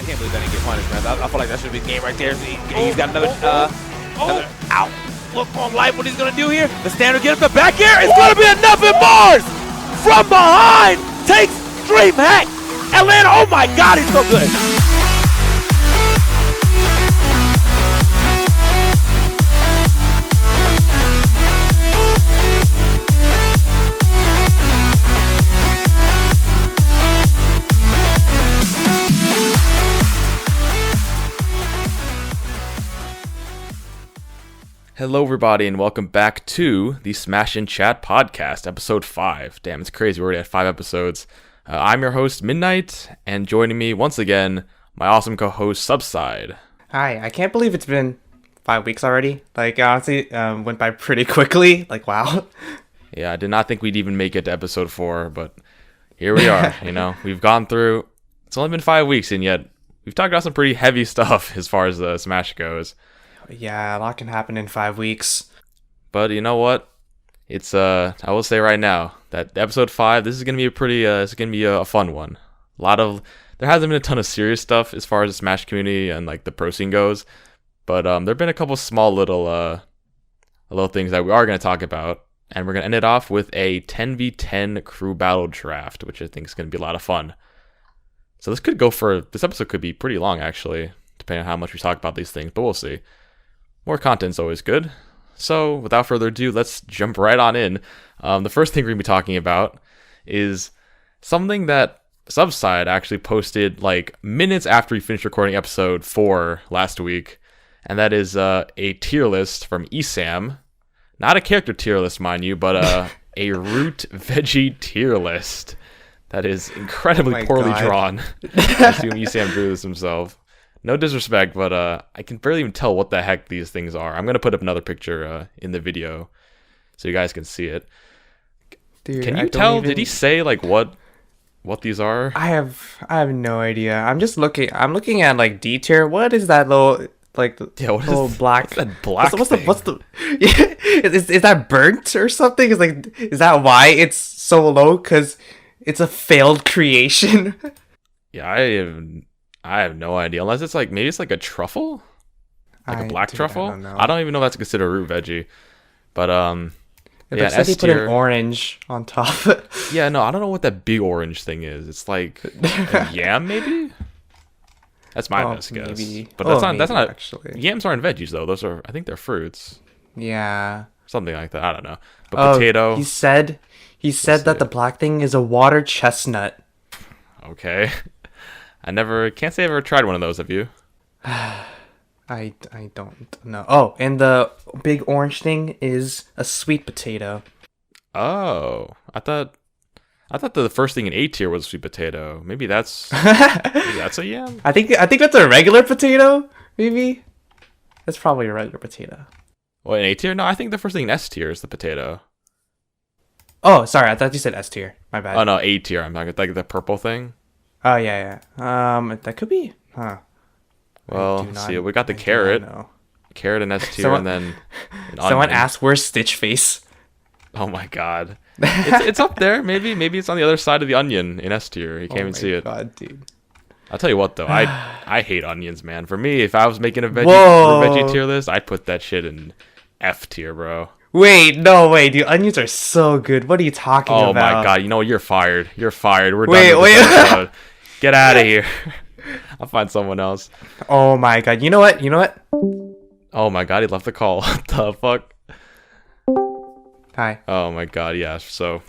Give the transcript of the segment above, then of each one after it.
I can't believe that didn't get punished, man. I feel like that should be game right there. He's got another, ow. Look on life what he's going to do here. The standard get up the back air. It's going to be enough in bars. From behind, takes Dream Hack. Atlanta, oh my God, he's so good. Hello everybody and welcome back to the Smash and Chat podcast, episode 5. Damn, it's crazy, we're already at 5 episodes. I'm your host, Midnight, and joining me once again, my awesome co-host, Subside. Hi, I can't believe it's been 5 weeks already. Like, honestly, went by pretty quickly. Like, wow. Yeah, I did not think we'd even make it to episode 4, but here we are, We've gone through, it's only been 5 weeks, and yet we've talked about some pretty heavy stuff as far as the Smash goes. Yeah, a lot can happen in 5 weeks. But you know what? It's I will say right now that episode 5, this is gonna be a pretty it's gonna be a fun one. There hasn't been a ton of serious stuff as far as the Smash community and like the pro scene goes, but there've been a couple small little things that we are gonna talk about, and we're gonna end it off with a 10v10 crew battle draft, which I think is gonna be a lot of fun. So this episode could be pretty long actually, depending on how much we talk about these things, but we'll see. More content's always good. So, without further ado, let's jump right on in. The first thing we're going to be talking about is something that Subside actually posted like minutes after we finished recording episode 4 last week. And that is a tier list from ESAM. Not a character tier list, mind you, but a root veggie tier list. That is incredibly poorly drawn. I assume ESAM drew this himself. No disrespect, but I can barely even tell what the heck these things are. I'm going to put up another picture in the video so you guys can see it. Dude, can you tell? Did he say like what these are? I have no idea. I'm looking at like D tier. What is that little black? What's that black What's the yeah, is that burnt or something? Is that why it's so low? Because it's a failed creation. Yeah, I have no idea. Unless it's like, maybe it's like a truffle? Like a black truffle? I don't even know if that's considered a root veggie. But, yeah, S tier. Put an orange on top. Yeah, no, I don't know what that big orange thing is. It's like a yam, maybe? That's my best guess. Maybe. But that's not actually. Yams aren't veggies, though. Those are, I think they're fruits. Yeah. Something like that. I don't know. But potato. He said that the black thing is a water chestnut. Okay. Can't say I've ever tried one of those, have you? I don't know. Oh, and the big orange thing is a sweet potato. Oh, I thought the first thing in A tier was sweet potato. Maybe that's a yam. I think that's a regular potato. Maybe that's probably a regular potato. Well, in A tier, no, I think the first thing in S tier is the potato. Oh, sorry, I thought you said S tier. My bad. Oh no, A tier. I'm talking like the purple thing. Oh yeah. That could be, huh? Well, see, we got the carrot in S tier, and then someone asked, "Where's Stitch Face?" Oh my God, it's up there. Maybe it's on the other side of the onion in S tier. You can't even see it. God, dude. I'll tell you what though, I hate onions, man. For me, if I was making a veggie tier list, I'd put that shit in F tier, bro. Wait, no way, dude. Onions are so good. What are you talking about? Oh my God, you're fired. You're fired. We're done with this episode. Get out of here. I'll find someone else. Oh my God. You know what? Oh my God, he left the call. What the fuck? Hi. Oh my God, yeah. So,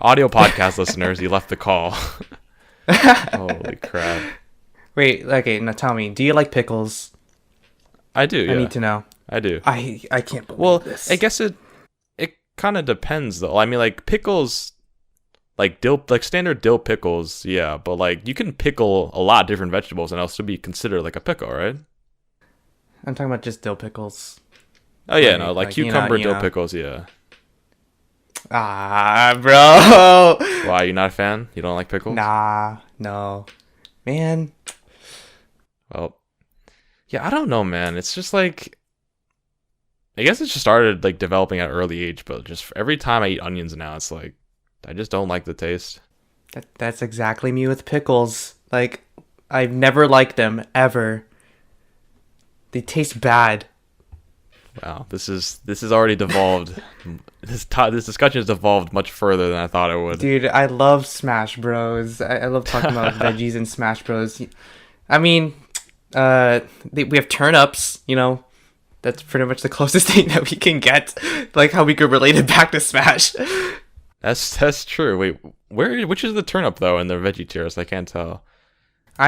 audio podcast listeners, he left the call. Holy crap. Wait, okay, now tell me, do you like pickles? I do, yeah. I need to know. I do. I can't believe this. I guess it kind of depends, though. I mean, like, pickles... Like standard dill pickles, yeah, but like you can pickle a lot of different vegetables and it'll still be considered like a pickle, right? I'm talking about just dill pickles. Oh yeah, no, like cucumber dill pickles, yeah. Ah, bro. Why, you not a fan? You don't like pickles? Nah, no, man. Well, yeah, I don't know, man. It's just like, I guess it just started like developing at an early age, but just every time I eat onions now, it's like I just don't like the taste. That's exactly me with pickles. Like, I've never liked them ever. They taste bad. Wow, this is already devolved. This discussion has devolved much further than I thought it would. Dude, I love Smash Bros. I love talking about veggies in Smash Bros. I mean, we have turnips, you know. That's pretty much the closest thing that we can get. Like how we could relate it back to Smash. That's true. Wait, which is the turnip though in the veggie tiers? I can't tell.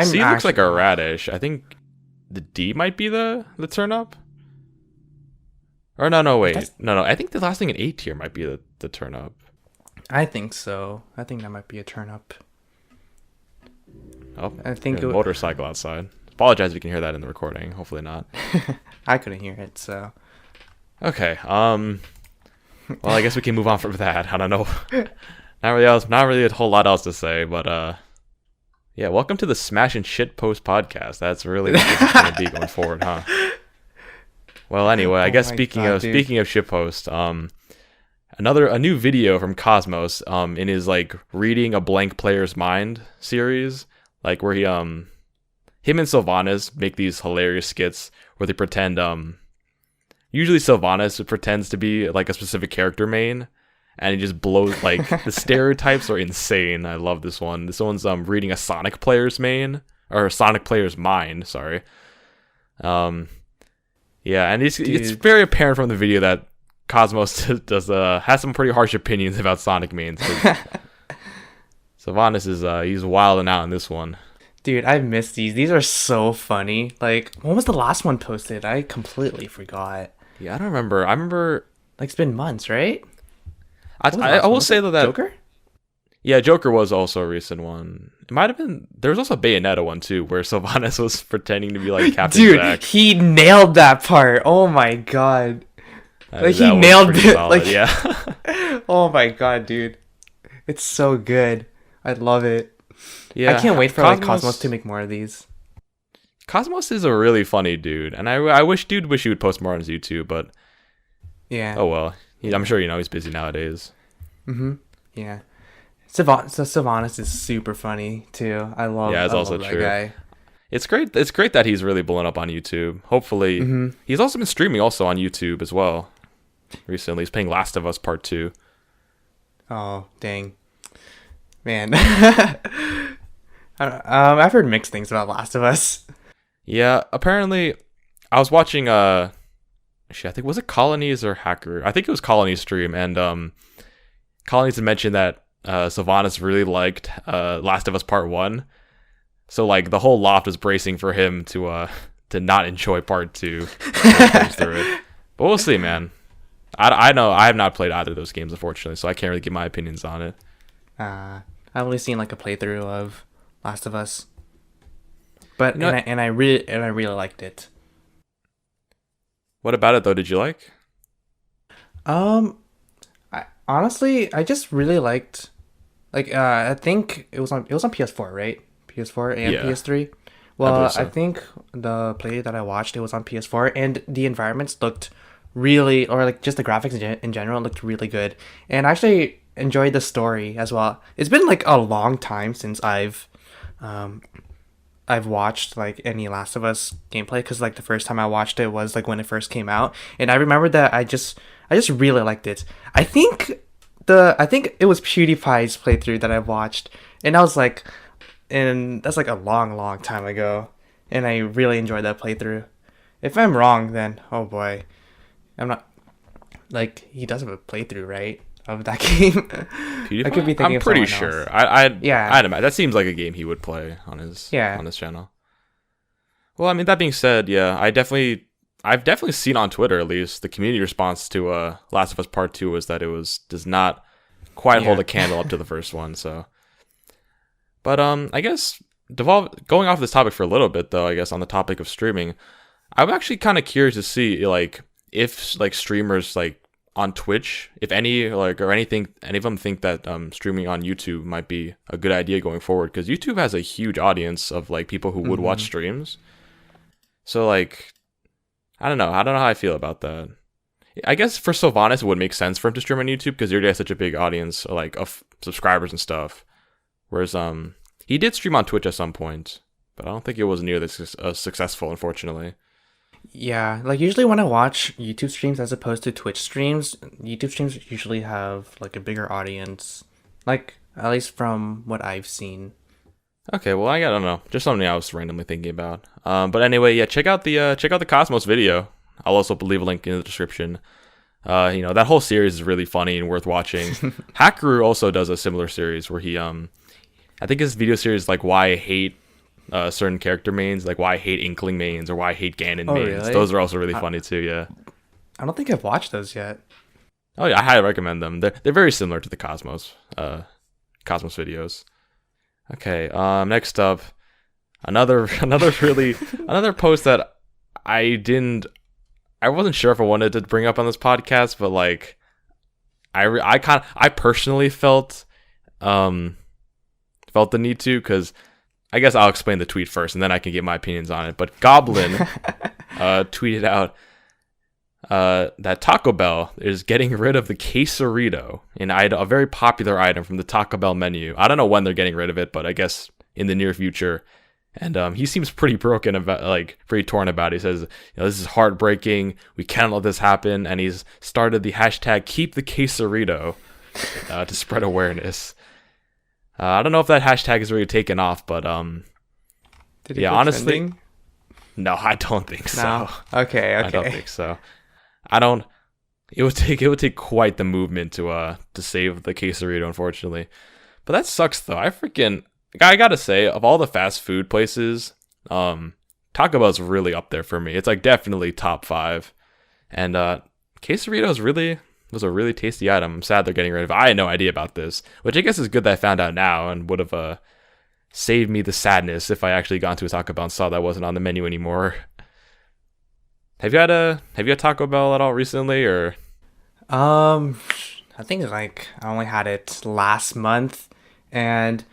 C looks like a radish. I think the D might be the turnip. Or no, wait. No. I think the last thing in A tier might be the turnip. I think so. I think that might be a turnip. Oh, I think a motorcycle outside. Apologize if you can hear that in the recording. Hopefully not. I couldn't hear it, so. Okay. Well, I guess we can move on from that. I don't know. Not really a whole lot else to say, but yeah. Welcome to the Smash and Shit Post podcast. That's really what it's going to be going forward, huh? Well, anyway, I guess speaking of shitpost, a new video from Cosmos, in his like reading a blank player's mind series, like where him and Sylvanas make these hilarious skits where they pretend, usually Sylvanas pretends to be like a specific character main, and he just blows like the stereotypes are insane. I love this one. This one's reading a Sonic player's mind. Sorry. Yeah, and it's very apparent from the video that Cosmos has some pretty harsh opinions about Sonic mains. Sylvanas he's wilding out in this one. Dude, I missed these. These are so funny. Like, when was the last one posted? I completely forgot. Yeah, I don't remember. I remember like it's been months, right? I will say that Joker? Yeah, Joker was also a recent one. It might have been. There was also a Bayonetta one too, where Sylvanas was pretending to be like Captain Zack. Dude, he nailed that part. Oh my god, like he was nailed pretty it. solid, Like, yeah. Oh my god, dude, it's so good. I love it. Yeah, I can't wait for Cosmos to make more of these. Cosmos is a really funny dude, and I wish he would post more on his YouTube, but yeah. Oh well, I'm sure he's busy nowadays. Yeah. Sylvanas is super funny too. I love. Yeah, it's also that true. Guy. It's great. It's great that he's really blown up on YouTube. Hopefully, he's also been streaming also on YouTube as well. Recently, he's playing Last of Us Part 2. Oh dang, man! I've heard mixed things about Last of Us. Yeah, apparently, I was watching I think was it Colonies or Hacker? I think it was Colonies stream, and Colonies had mentioned that Sylvanas really liked Last of Us Part 1. So like the whole loft was bracing for him to not enjoy Part 2 through it. But we'll see, man. I know I have not played either of those games, unfortunately, so I can't really give my opinions on it. I've only seen like a playthrough of Last of Us, but I really liked it. What about it though? Did you like? Honestly, I just really liked, like, I think it was on PS4, right? PS4 and Yeah. PS3. Well, so. I think the play that I watched, it was on PS4, and the environments looked really, or like just the graphics in general looked really good. And I actually enjoyed the story as well. It's been like a long time since I've watched like any Last of Us gameplay, because like the first time I watched it was like when it first came out, and I remember that I just really liked it. I think it was PewDiePie's playthrough that I watched, and I was like, and that's like a long time ago, and I really enjoyed that playthrough. If I'm wrong, then oh boy, I'm not. Like, he does have a playthrough, right, of that game? PewDiePie? I could be thinking I'm pretty of someone sure. else. I'd Yeah. imagine that seems like a game he would play on his Yeah. on his channel. Well, I mean, that being said, yeah, I've definitely seen on Twitter, at least, the community response to Last of Us Part 2 was that it does not quite hold a candle up to the first one. So, but I guess going off this topic for a little bit though, I guess on the topic of streaming, I'm actually kind of curious to see like if like streamers like on Twitch, if any like or anything, any of them think that streaming on YouTube might be a good idea going forward, because YouTube has a huge audience of like people who would watch streams. So like, I don't know how I feel about that. I guess for Sylvanas, it would make sense for him to stream on YouTube because he already has such a big audience, like of subscribers and stuff. Whereas he did stream on Twitch at some point, but I don't think it was nearly successful, unfortunately. Yeah, like usually when I watch YouTube streams as opposed to Twitch streams, YouTube streams usually have like a bigger audience, like at least from what I've seen. Okay, well, I don't know, just something I was randomly thinking about. But anyway, yeah, check out the Cosmos video. I'll also leave a link in the description. That whole series is really funny and worth watching. Hackguru also does a similar series where he I think his video series is like why I hate certain character mains, like why I hate Inkling mains or why I hate Ganon mains. Really? Those are also really funny too. Yeah. I don't think I've watched those yet. Oh yeah, I highly recommend them. They're very similar to the Cosmos videos. Okay. Next up, another post that I wasn't sure if I wanted to bring up on this podcast, but like I personally felt the need to, because I guess I'll explain the tweet first and then I can get my opinions on it. But Goblin tweeted out that Taco Bell is getting rid of the quesarito, a very popular item from the Taco Bell menu. I don't know when they're getting rid of it, but I guess in the near future. And he seems pretty broken about, like pretty torn about it. He says, this is heartbreaking. We can't let this happen. And he's started the hashtag KeepTheQuesarito to spread awareness. I don't know if that hashtag is really taken off, but Did it yeah, go honestly, trending? no, I don't think so. No. Okay. I don't think so. It would take quite the movement to save the quesarito, unfortunately. But that sucks though. I gotta say, of all the fast food places, Taco Bell's really up there for me. It's like definitely top 5. And quesarito was a really tasty item. I'm sad they're getting rid of it. I had no idea about this, which I guess is good that I found out now and would have saved me the sadness if I actually got into a Taco Bell and saw that wasn't on the menu anymore. Have you had Taco Bell at all recently, or? I think like I only had it last month, and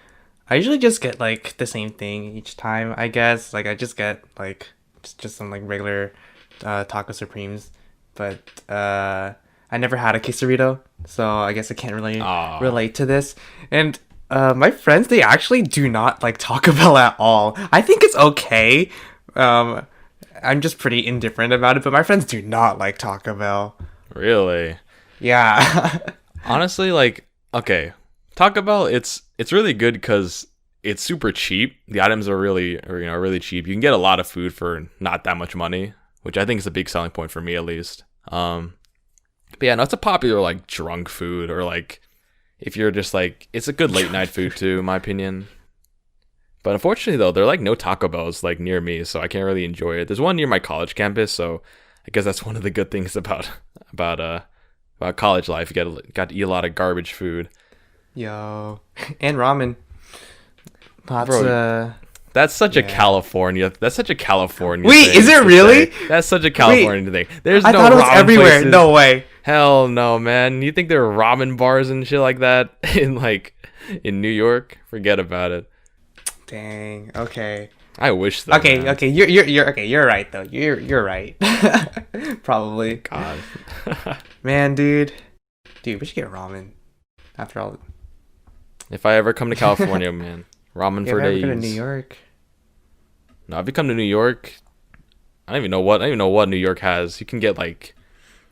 I usually just get like the same thing each time. I guess like I just get like just some like regular taco supremes, but I never had a quesarito, so I guess I can't really relate to this. And my friends, they actually do not like Taco Bell at all. I think it's okay. I'm just pretty indifferent about it, but my friends do not like Taco Bell. Really? Yeah. Honestly, like, okay, Taco Bell, it's really good because it's super cheap. The items are really cheap. You can get a lot of food for not that much money, which I think is a big selling point for me at least. But yeah, no, it's a popular like drunk food, or like if you're just like, it's a good late night food too, in my opinion. But unfortunately though, there are like no Taco Bells like near me, so I can't really enjoy it. There's one near my college campus, so I guess that's one of the good things about college life. You got to eat a lot of garbage food. Yo, and ramen. That's such a California. That's such a California. Wait, thing is it to really? say. That's such a California thing. I thought it was everywhere. Places. No way. Hell no, man. You think there are ramen bars and shit like that in New York? Forget about it. Dang. Okay. I wish though. Okay. Man. Okay. You're okay. You're right though. You're right. Probably. God. Man, dude, we should get ramen. After all. If I ever come to California, man, ramen for days. If I ever go to New York. No, if you come to New York, I don't even know what New York has. You can get like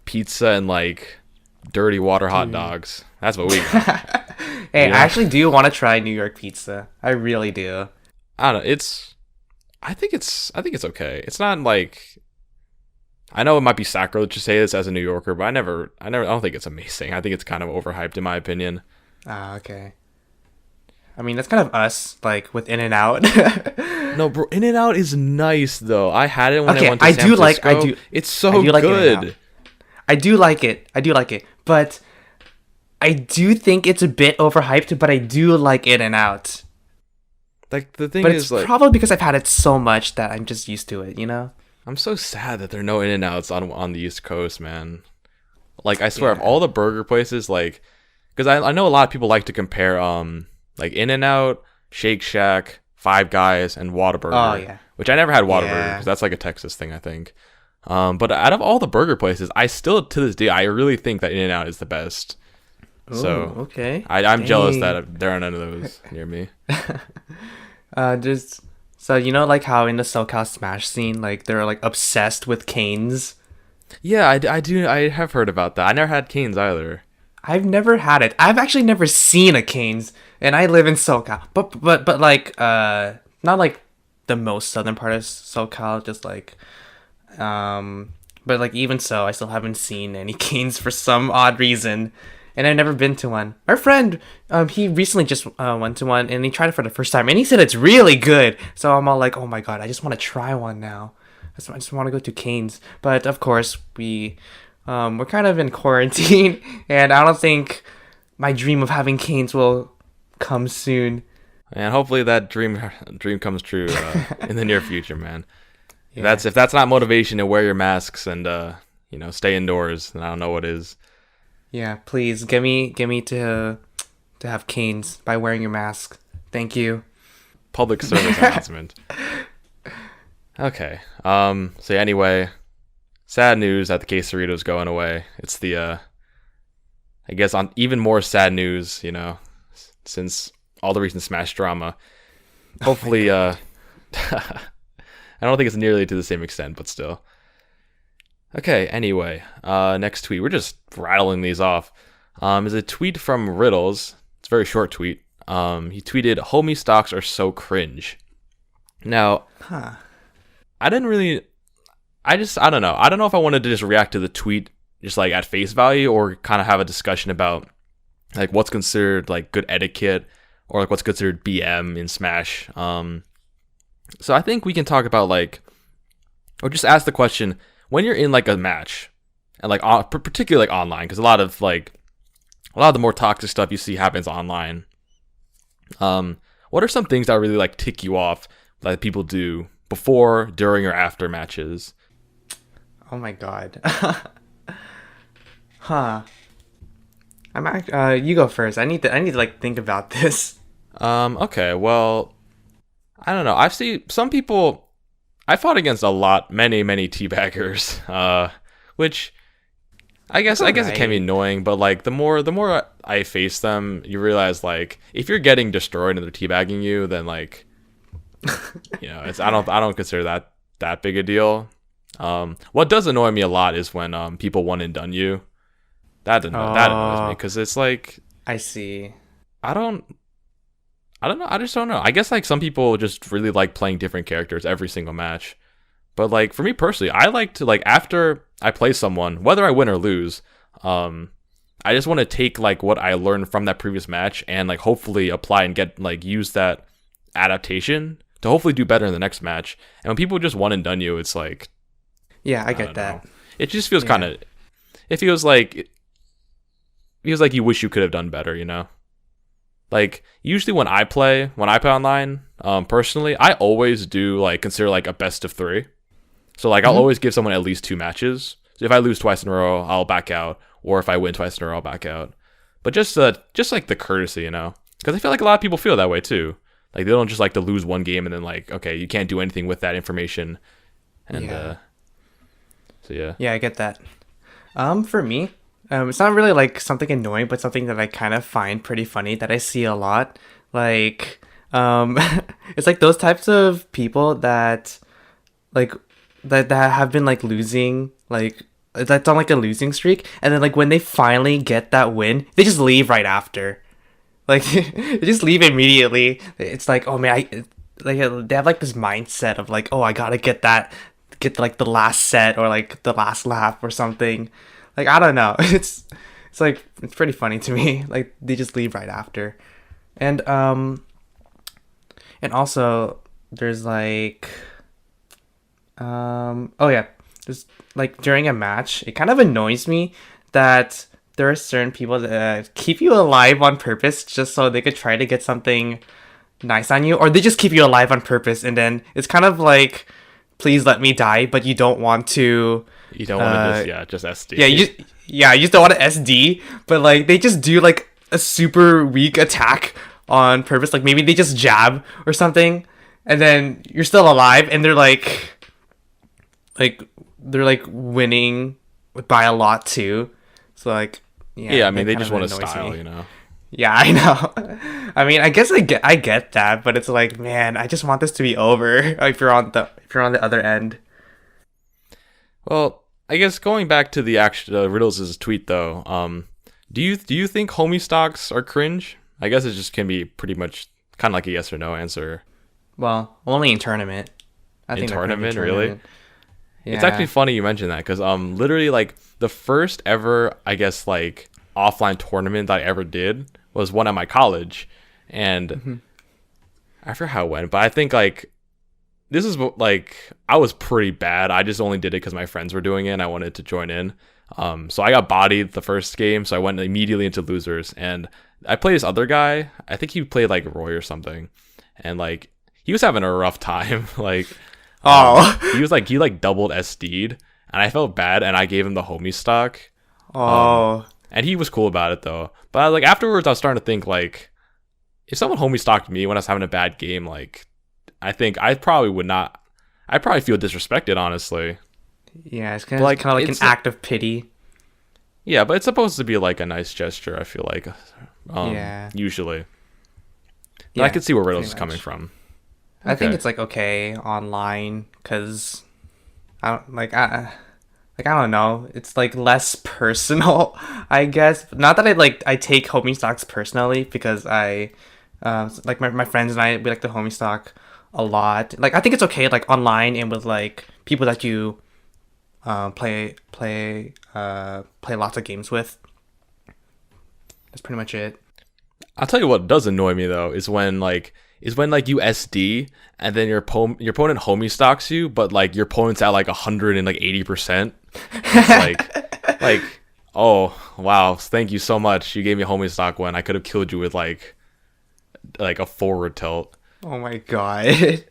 pizza and like dirty water hot dogs. That's what we got. Hey, Yeah. I actually do want to try New York pizza. I really do. I don't know. I think it's okay. It's not like, I know it might be sacrilege to say this as a New Yorker, but I don't think it's amazing. I think it's kind of overhyped in my opinion. Ah, okay. I mean, that's kind of us, like with In-N-Out. No, bro, In-N-Out is nice though. I had it when I went to I San do Francisco. It's so I do like good. In-N-Out. I do like it, but I do think it's a bit overhyped. But I do like In-N-Out. Like the thing But is, it's like, probably because I've had it so much that I'm just used to it. You know. I'm so sad that there are no In-N-Outs on the East Coast, man. Like, I swear, of Yeah. all the burger places, like, because I know a lot of people like to compare, like In-N-Out, Shake Shack, Five Guys, and Whataburger. Oh yeah. Which I never had Whataburger Yeah. because that's like a Texas thing, I think. But out of all the burger places, I still to this day I really think that In-N-Out is the best. So Ooh, okay. I'm jealous Dang. that there are none of those near me. There's So you know, like how in the SoCal Smash scene, like they're like obsessed with canes. Yeah, I do. I have heard about that. I never had canes either. I've never had it. I've actually never seen a canes, and I live in SoCal. But like not like the most southern part of SoCal, just like but like even so, I still haven't seen any canes for some odd reason. And I've never been to one. Our friend, he recently just went to one, and he tried it for the first time, and he said it's really good. So I'm all like, oh my god, I just want to try one now. I just want to go to Cane's. But of course, we're kind of in quarantine, and I don't think my dream of having Cane's will come soon. And hopefully that dream comes true in the near future, man. Yeah. If that's not motivation to wear your masks and stay indoors, then I don't know what is. Yeah, please get me to have Cane's by wearing your mask. Thank you. Public service announcement. Okay. So anyway, sad news that the Quesarito is going away. It's the I guess on even more sad news, since all the recent Smash drama. Hopefully I don't think it's nearly to the same extent, but still. Okay, anyway, next tweet. We're just rattling these off. Is a tweet from Riddles. It's a very short tweet. He tweeted, "Homie stocks are so cringe." Now, I don't know. I don't know if I wanted to just react to the tweet just like at face value or kind of have a discussion about like what's considered like good etiquette or like what's considered BM in Smash. So I think we can talk about or just ask the question, when you're in like a match and like particularly like online, because a lot of the more toxic stuff you see happens online. What are some things that really like tick you off that people do before, during, or after matches? Oh my god. You go first. I need to like think about this. Okay, well, I don't know. I've seen some people. I fought against many teabaggers, which I guess it can be annoying. But like the more I face them, you realize like if you're getting destroyed and they're teabagging you, then like I don't consider that big a deal. What does annoy me a lot is when people one and done you. That annoys me because it's like I see. I don't know. I just don't know. I guess like some people just really like playing different characters every single match. But like for me personally, I like to like after I play someone, whether I win or lose, I just want to take like what I learned from that previous match and like hopefully apply and get like use that adaptation to hopefully do better in the next match. And when people just one and done you, it's like yeah, I get that. It just feels kind of it feels like you wish you could have done better, Like usually when I play online, personally, I always do like consider like a best of 3. So like I'll always give someone at least 2 matches. So if I lose twice in a row, I'll back out, or if I win twice in a row, I'll back out. But just like the courtesy, because I feel like a lot of people feel that way too. Like they don't just like to lose one game and then like okay, you can't do anything with that information. And so yeah. Yeah, I get that. For me, it's not really like something annoying, but something that I kind of find pretty funny that I see a lot. Like, it's like those types of people that, like, that have been like losing, like that's on like a losing streak, and then like when they finally get that win, they just leave right after. Like, they just leave immediately. It's like, oh man, they have like this mindset of like, oh, I gotta get like the last set or like the last lap or something. Like, I don't know. It's like, it's pretty funny to me. Like, they just leave right after. And also there's like, just like during a match, it kind of annoys me that there are certain people that keep you alive on purpose just so they could try to get something nice on you, or they just keep you alive on purpose, and then it's kind of like, please let me die, but you don't want to. You don't want to just SD. You just don't want to SD, but like they just do like a super weak attack on purpose. Like maybe they just jab or something, and then you're still alive, and they're like winning by a lot too. So like I mean they just want to style, Yeah, I know. I mean, I guess I get that, but it's like, man, I just want this to be over. If you're on the other end. Well, I guess going back to the actual Riddles' tweet though, do you think homie stocks are cringe? I guess it just can be pretty much kind of like a yes or no answer. Well, only in tournament. I In think they're gonna be tournament, really? Yeah. It's actually funny you mentioned that because literally like the first ever I guess like offline tournament that I ever did was one at my college, and I forget how it went, but I think like this is like I was pretty bad. I just only did it because my friends were doing it and I wanted to join in. So I got bodied the first game, so I went immediately into losers, and I played this other guy. I think he played like Roy or something, and like he was having a rough time. Like, Oh. he like doubled SD'd, and I felt bad, and I gave him the homie stock. Oh. And he was cool about it though. But like afterwards, I was starting to think like, if someone homie stocked me when I was having a bad game, like, I think I probably would not. I probably feel disrespected, honestly. Yeah, it's Like, kind of like an it's- act of pity. Yeah, but it's supposed to be like a nice gesture. I feel like, Yeah. usually. But Yeah, I can see where Riddles pretty is coming much. from. I think Okay. it's like okay online because I don't like I don't know. It's like less personal, I guess. Not that I take homie stocks personally because I like my friends and I we like the homie stock a lot. Like I think it's okay like online and with like people that you play lots of games with. That's pretty much it. I'll tell you what does annoy me though is when you SD and then your opponent homie stocks you, but like your opponent's at like 180%. It's like, oh wow, thank you so much. You gave me a homie stock when I could have killed you with like a forward tilt. Oh my god.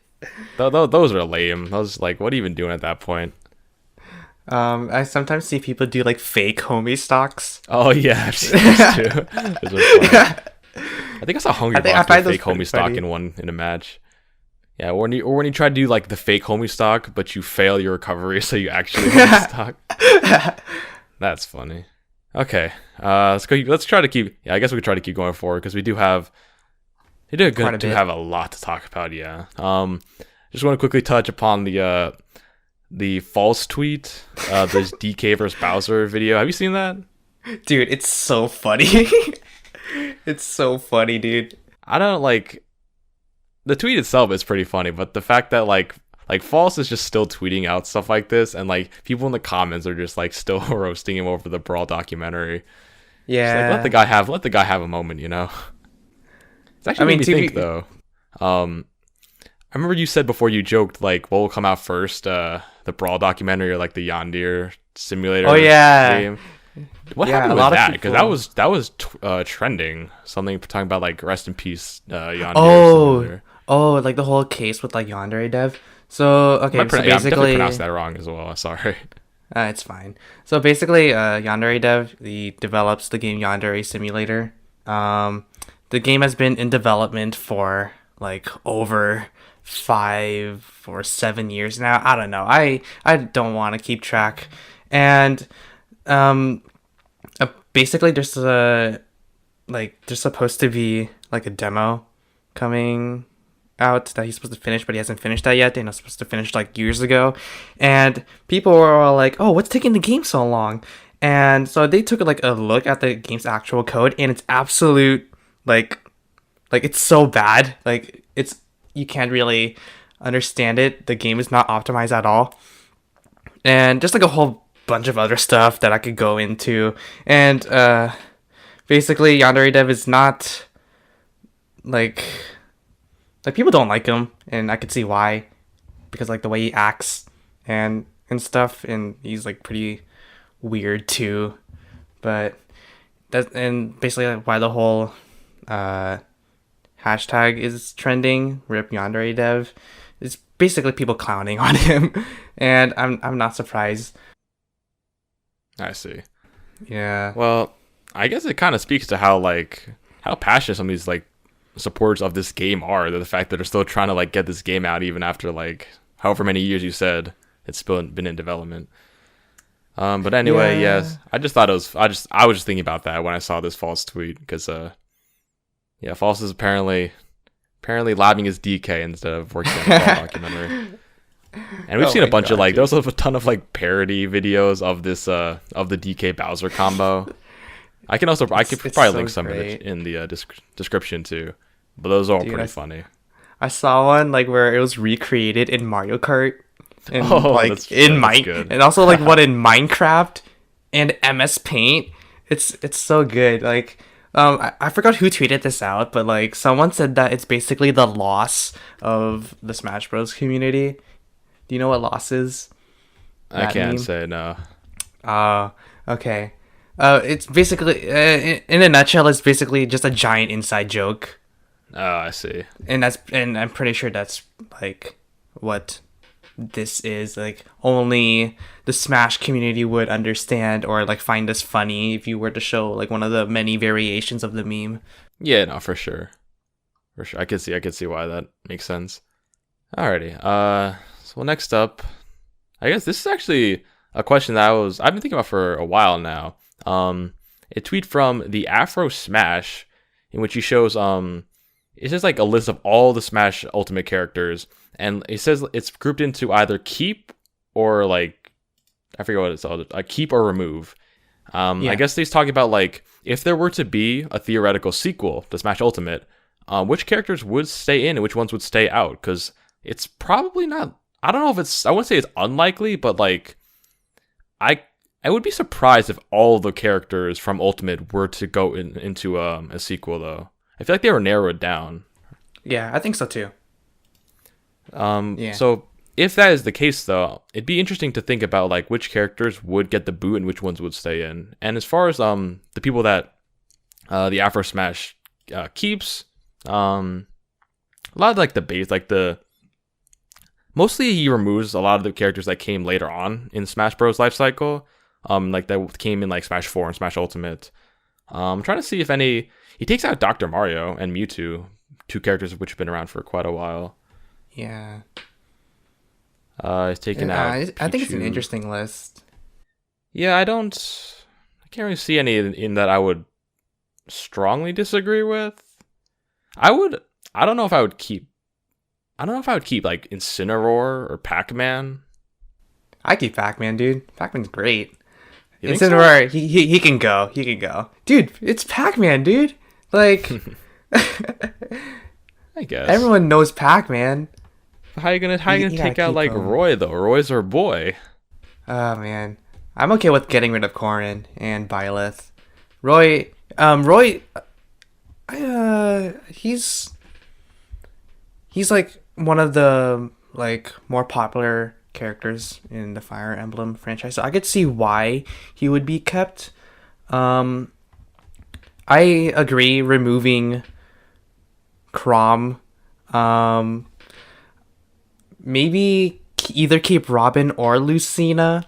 Those are lame. Those like, what are you even doing at that point? I sometimes see people do like fake homie stocks. Oh yeah, I've seen those too. Those are funny. I think I saw Hungry I Box find do those fake pretty homie stock funny. in a match. Yeah, or when you try to do like the fake homie stock, but you fail your recovery, so you actually homie stock. That's funny. Okay, let's go. Let's try to keep. Yeah, I guess we could try to keep going forward because we do have. We do Quite a good to bit. have a lot to talk about. Yeah. Just want to quickly touch upon the false tweet, this DK versus Bowser video. Have you seen that? Dude, it's so funny. It's so funny, dude. I don't like the tweet itself is pretty funny, but the fact that like False is just still tweeting out stuff like this, and like people in the comments are just like still roasting him over the Brawl documentary. It's Yeah. like let the guy have a moment, you know. It's actually I mean, made me to think be- though. I remember you said before you joked like what will come out first, the Brawl documentary or like the Yondir simulator. Oh, yeah. game. What Yeah, happened a with lot of that? Because people- that was trending. Something talking about like rest in peace, Yondir Oh, simulator. like the whole case with like Yandere Dev. So okay, I'm so definitely basically, pronounced that wrong as well. Sorry. it's fine. So basically, Yandere Dev he develops the game Yandere Simulator. The game has been in development for like over 5 or 7 years now. I don't know. I don't want to keep track, and basically there's there's supposed to be like a demo coming out that he's supposed to finish, but he hasn't finished that yet. And it's supposed to finish like years ago, and people were all like, "Oh, what's taking the game so long?" And so they took like a look at the game's actual code, and it's absolute like it's so bad. Like it's you can't really understand it. The game is not optimized at all, and just like a whole bunch of other stuff that I could go into. And basically, Yandere Dev is not like people don't like him, and I could see why, because like the way he acts and stuff, and he's like pretty weird too. But that and basically like, why the whole hashtag is trending, Rip Yandere Dev, is basically people clowning on him, and I'm not surprised. I see. Yeah. Well, I guess it kind of speaks to how passionate some of these like supporters of this game are. The fact that they're still trying to like get this game out even after like however many years you said it's been in development. But anyway, Yeah. yes, I just thought I was just thinking about that when I saw this false tweet because Yeah, False is apparently labbing his DK instead of working on the Fall documentary. And we've seen a bunch of like, there's also a ton of like parody videos of this of the DK Bowser combo. I could probably link some of it in the description too. But those are all pretty funny. I saw one like where it was recreated in Mario Kart and and also like one in Minecraft and MS Paint. It's so good. Like I forgot who tweeted this out, but like someone said that it's basically the loss of the Smash Bros community. Do you know what loss is? I can't say no. Okay. It's basically in a nutshell, it's basically just a giant inside joke. Oh, I see. And I'm pretty sure that's like what this is. Like only the Smash community would understand or like find this funny if you were to show like one of the many variations of the meme. Yeah, no, for sure. For sure. I could see why that makes sense. Alrighty. So next up, I guess this is actually a question that I've been thinking about for a while now. A tweet from the Afro Smash in which he shows it's just like a list of all the Smash Ultimate characters, and it says it's grouped into either keep or like I forget what it's called, keep or remove. I guess he's talking about like if there were to be a theoretical sequel to Smash Ultimate, which characters would stay in and which ones would stay out, because it's probably not. I don't know if it's. I wouldn't say it's unlikely, but like, I would be surprised if all the characters from Ultimate were to go into a sequel, though. I feel like they were narrowed down. Yeah, I think so too. So if that is the case, though, it'd be interesting to think about like which characters would get the boot and which ones would stay in. And as far as the people that the Afro Smash keeps, a lot of like the base, like the. Mostly he removes a lot of the characters that came later on in Smash Bros. Life cycle. Like that came in like Smash 4 and Smash Ultimate. I'm trying to see if any... He takes out Dr. Mario and Mewtwo, two characters which have been around for quite a while. Yeah. He's taken out Pichu. I think it's an interesting list. Yeah, I can't really see any in that I would strongly disagree with. I don't know if I would keep like Incineroar or Pac-Man. I keep Pac-Man, dude. Pac-Man's great. Incineroar, so? he can go. He can go. Dude, it's Pac-Man, dude. Like I guess. Everyone knows Pac-Man. How you gonna take out like Roy though? Roy's our boy. Oh man. I'm okay with getting rid of Corrin and Byleth. Roy he's like one of the like more popular characters in the Fire Emblem franchise. So I could see why he would be kept. I agree removing Chrom. Maybe either keep Robin or Lucina,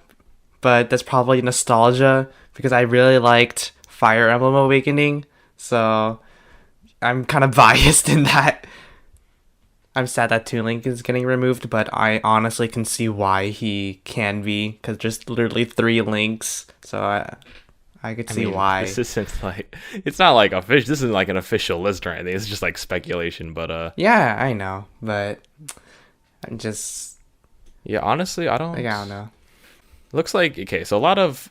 but that's probably nostalgia because I really liked Fire Emblem Awakening. So I'm kind of biased in that. I'm sad that Toon Link is getting removed, but I honestly can see why he can be, because there's literally 3 links, so I could see why. This isn't like, it's not like official. This isn't like an official list or anything. It's just like speculation, but yeah, I know, but I'm just. Yeah, honestly, I don't know. Looks like okay. So a lot of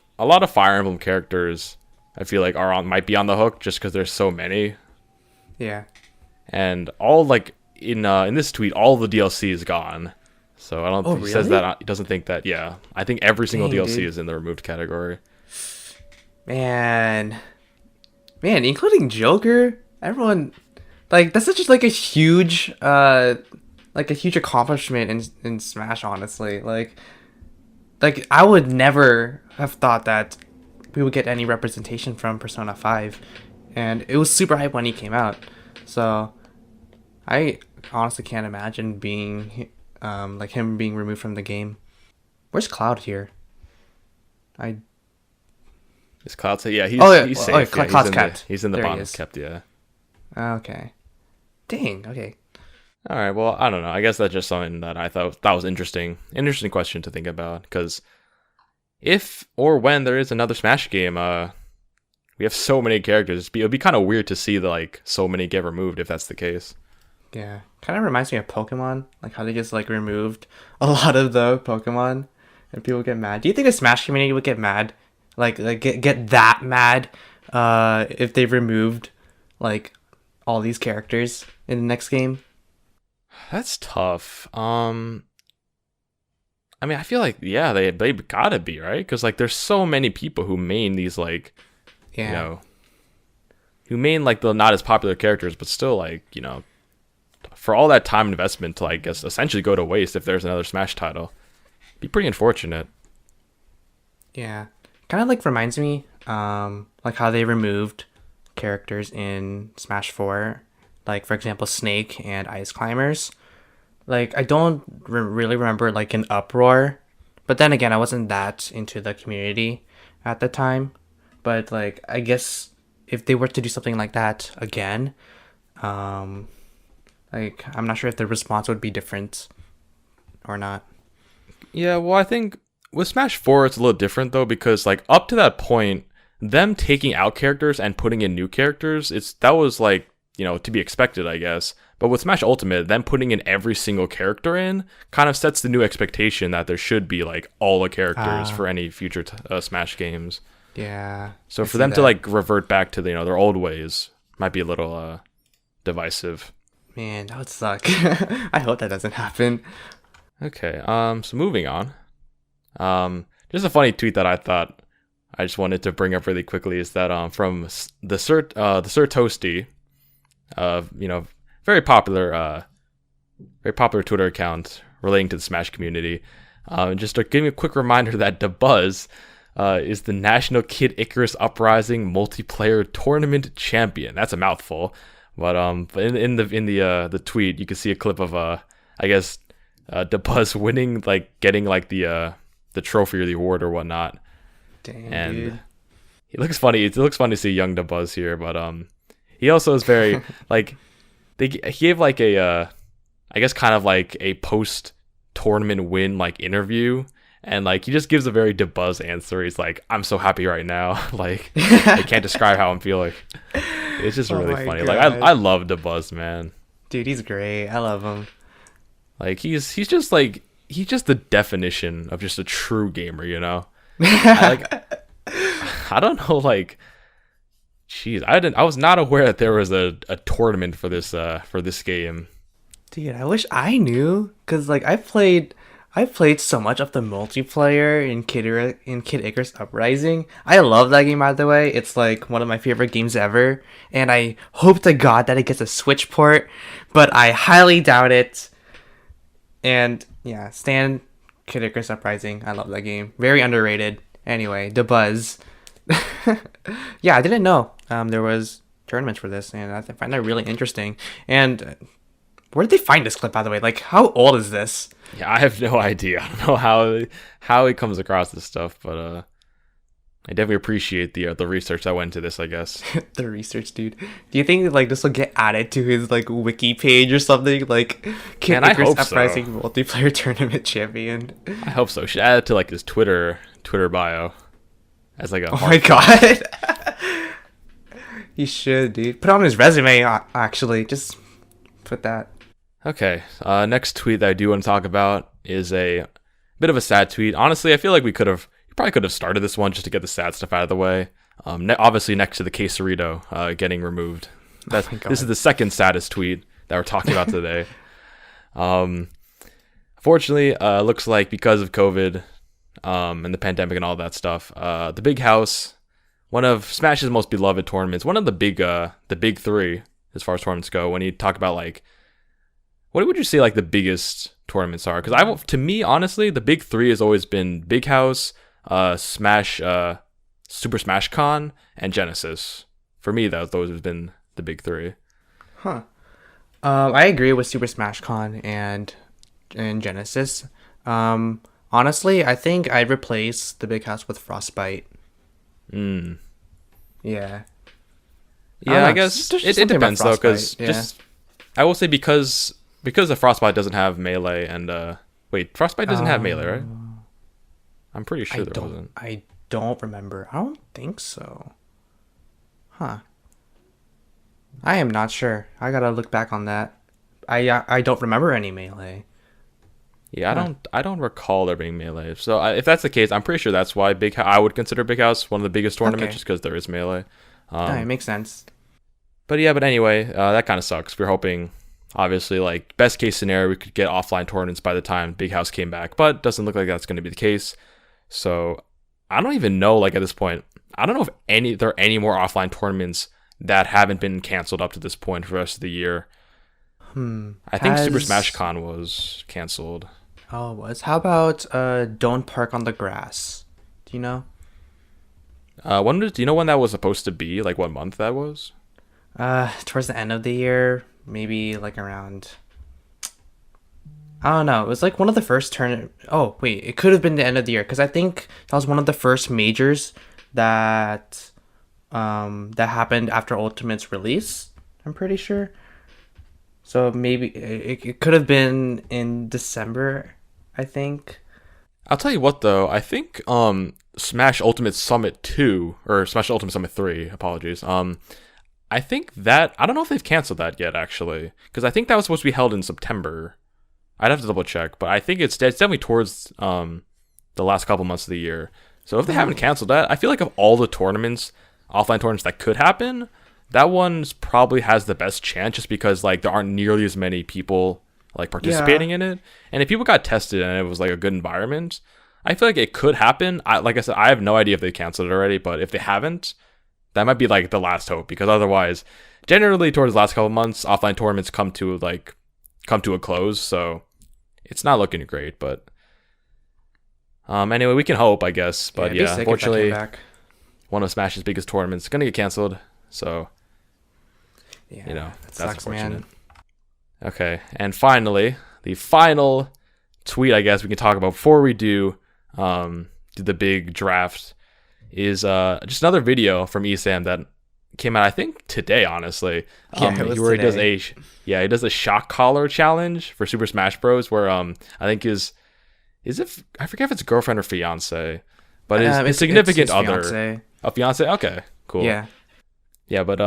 Fire Emblem characters, I feel like might be on the hook just because there's so many. Yeah. And all like. In this tweet, all the DLC is gone, so I don't. He says that he doesn't think that. Yeah, I think every single DLC is in the removed category. Man, including Joker. Everyone, like that's such like a huge accomplishment in Smash. Honestly, like I would never have thought that we would get any representation from Persona 5, and it was super hype when he came out. So I honestly can't imagine being like him being removed from the game. Where's Cloud here? Is Cloud safe? Yeah, he's safe. Cloud's kept. He's in the bottom kept. Yeah. Okay. Dang. Okay. All right. Well, I don't know. I guess that's just something that I thought that was interesting. Interesting question to think about, because if or when there is another Smash game, we have so many characters. It'd be kind of weird to see so many get removed if that's the case. Yeah, kind of reminds me of Pokemon, like how they just like removed a lot of the Pokemon, and people get mad. Do you think the Smash community would get mad, like get that mad, if they removed like all these characters in the next game? That's tough. I mean, I feel like they gotta be, right, because like there's so many people who main these who main like the not as popular characters, but still for all that time investment to guess essentially go to waste if there's another Smash title. Be pretty unfortunate. Yeah, kind of like reminds me like how they removed characters in Smash 4, like for example Snake and Ice Climbers. Like I don't really remember like an uproar, but then again I wasn't that into the community at the time. But like I guess if they were to do something like that again, like I'm not sure if the response would be different or not. Yeah, well, I think with Smash 4 it's a little different though, because like up to that point, them taking out characters and putting in new characters, that was like, to be expected, I guess. But with Smash Ultimate, them putting in every single character in kind of sets the new expectation that there should be like all the characters for any future Smash games. Yeah. So for them to like revert back to their old ways might be a little divisive. Man, that would suck. I hope that doesn't happen. Okay. So moving on. Just a funny tweet that I thought I just wanted to bring up really quickly is that from the Sir Toasty, very popular Twitter account relating to the Smash community. Just to give me a quick reminder that Dabuz is the National Kid Icarus Uprising multiplayer tournament champion. That's a mouthful, but in the tweet you can see a clip of I guess Dabuz winning, like getting like the trophy or the award or whatnot. Damn, and dude. It looks funny. It looks funny to see young Dabuz here, but he also is very like he gave like a I guess kind of like a post tournament win like interview, and like he just gives a very Dabuz answer. He's like, "I'm so happy right now." Like I can't describe how I'm feeling. It's just really funny. God. Like I love Dabuz, man. Dude, he's great. I love him. Like he's just the definition of just a true gamer, I don't know, like, jeez, I was not aware that there was a tournament for this game. Dude, I wish I knew, cause like I played so much of the multiplayer in Kid Icarus Uprising. I love that game, by the way. It's like one of my favorite games ever, and I hope to God that it gets a Switch port, but I highly doubt it. And yeah, Stan Kid Icarus Uprising. I love that game. Very underrated. Anyway, Dabuz. Yeah, I didn't know there was tournaments for this, and I find that really interesting. And where did they find this clip, by the way? Like, how old is this? Yeah, I have no idea. I don't know how he comes across this stuff, but I definitely appreciate the research that went into this, I guess. The research, dude. Do you think like this will get added to his like wiki page or something? Like, Kid Icarus Uprising multiplayer tournament champion. I hope so. Should add it to like his Twitter bio as like a. Oh my god. He should, dude. Put it on his resume. Actually, just put that. Okay. Next tweet that I do want to talk about is a bit of a sad tweet. Honestly, I feel like you probably could have started this one just to get the sad stuff out of the way. Obviously, next to the KeepTheQuesarito getting removed. This is the second saddest tweet that we're talking about today. Fortunately, looks like because of COVID and the pandemic and all that stuff, the Big House, one of Smash's most beloved tournaments, one of the big three as far as tournaments go. When you talk about like, what would you say like the biggest tournaments are? Because to me, honestly, the big three has always been Big House, Smash, Super Smash Con, and Genesis. For me, those have been the big three. Huh. I agree with Super Smash Con and Genesis. Honestly, I think I'd replace the Big House with Frostbite. Yeah. Yeah, I guess it depends though, because I will say because the Frostbite doesn't have melee and wait, Frostbite doesn't have melee, right? I'm pretty sure there wasn't. I don't remember. I don't think so. Huh. I am not sure. I gotta look back on that. I don't remember any Melee. Yeah, I don't recall there being Melee. So if that's the case, I'm pretty sure that's why I would consider Big House one of the biggest tournaments, Okay. just because there is Melee. It makes sense. But anyway, that kind of sucks. We're hoping, obviously, like best case scenario, we could get offline tournaments by the time Big House came back, but doesn't look like that's going to be the case. So I don't even know. Like at this point, I don't know if there are any more offline tournaments that haven't been canceled up to this point for the rest of the year. I think Super Smash Con was canceled. Oh, it was. How about Don't Park on the Grass? Do you know? Do you know when that was supposed to be? Like what month that was? Towards the end of the year, maybe like around. I don't know. It was like one of the first Oh wait, it could have been the end of the year because I think that was one of the first majors that that happened after Ultimate's release. I'm pretty sure. So maybe it could have been in December, I think. I'll tell you what though, I think Smash Ultimate Summit 2 or Smash Ultimate Summit 3, apologies. I think that I don't know if they've canceled that yet actually, because I think that was supposed to be held in September. I'd have to double check, but I think it's definitely towards the last couple months of the year. So if they haven't canceled that, I feel like of all the tournaments, offline tournaments that could happen, that one's probably has the best chance just because like there aren't nearly as many people like participating in it. And if people got tested and it was like a good environment, I feel like it could happen. Like I said, I have no idea if they canceled it already, but if they haven't, that might be like the last hope, because otherwise, generally towards the last couple months, offline tournaments come to a close. So it's not looking great, but anyway, we can hope, I guess. But yeah, unfortunately, one of Smash's biggest tournaments is gonna get canceled. So yeah, that's sucks, unfortunate. man. Okay, and finally, the final tweet I guess we can talk about before we do the big draft is just another video from ESAM that came out I think today, honestly. It was where today. he does a shock collar challenge for Super Smash Bros. Where I think I forget if it's girlfriend or fiance, but his significant other, fiance. a fiance. Okay, cool. Yeah, but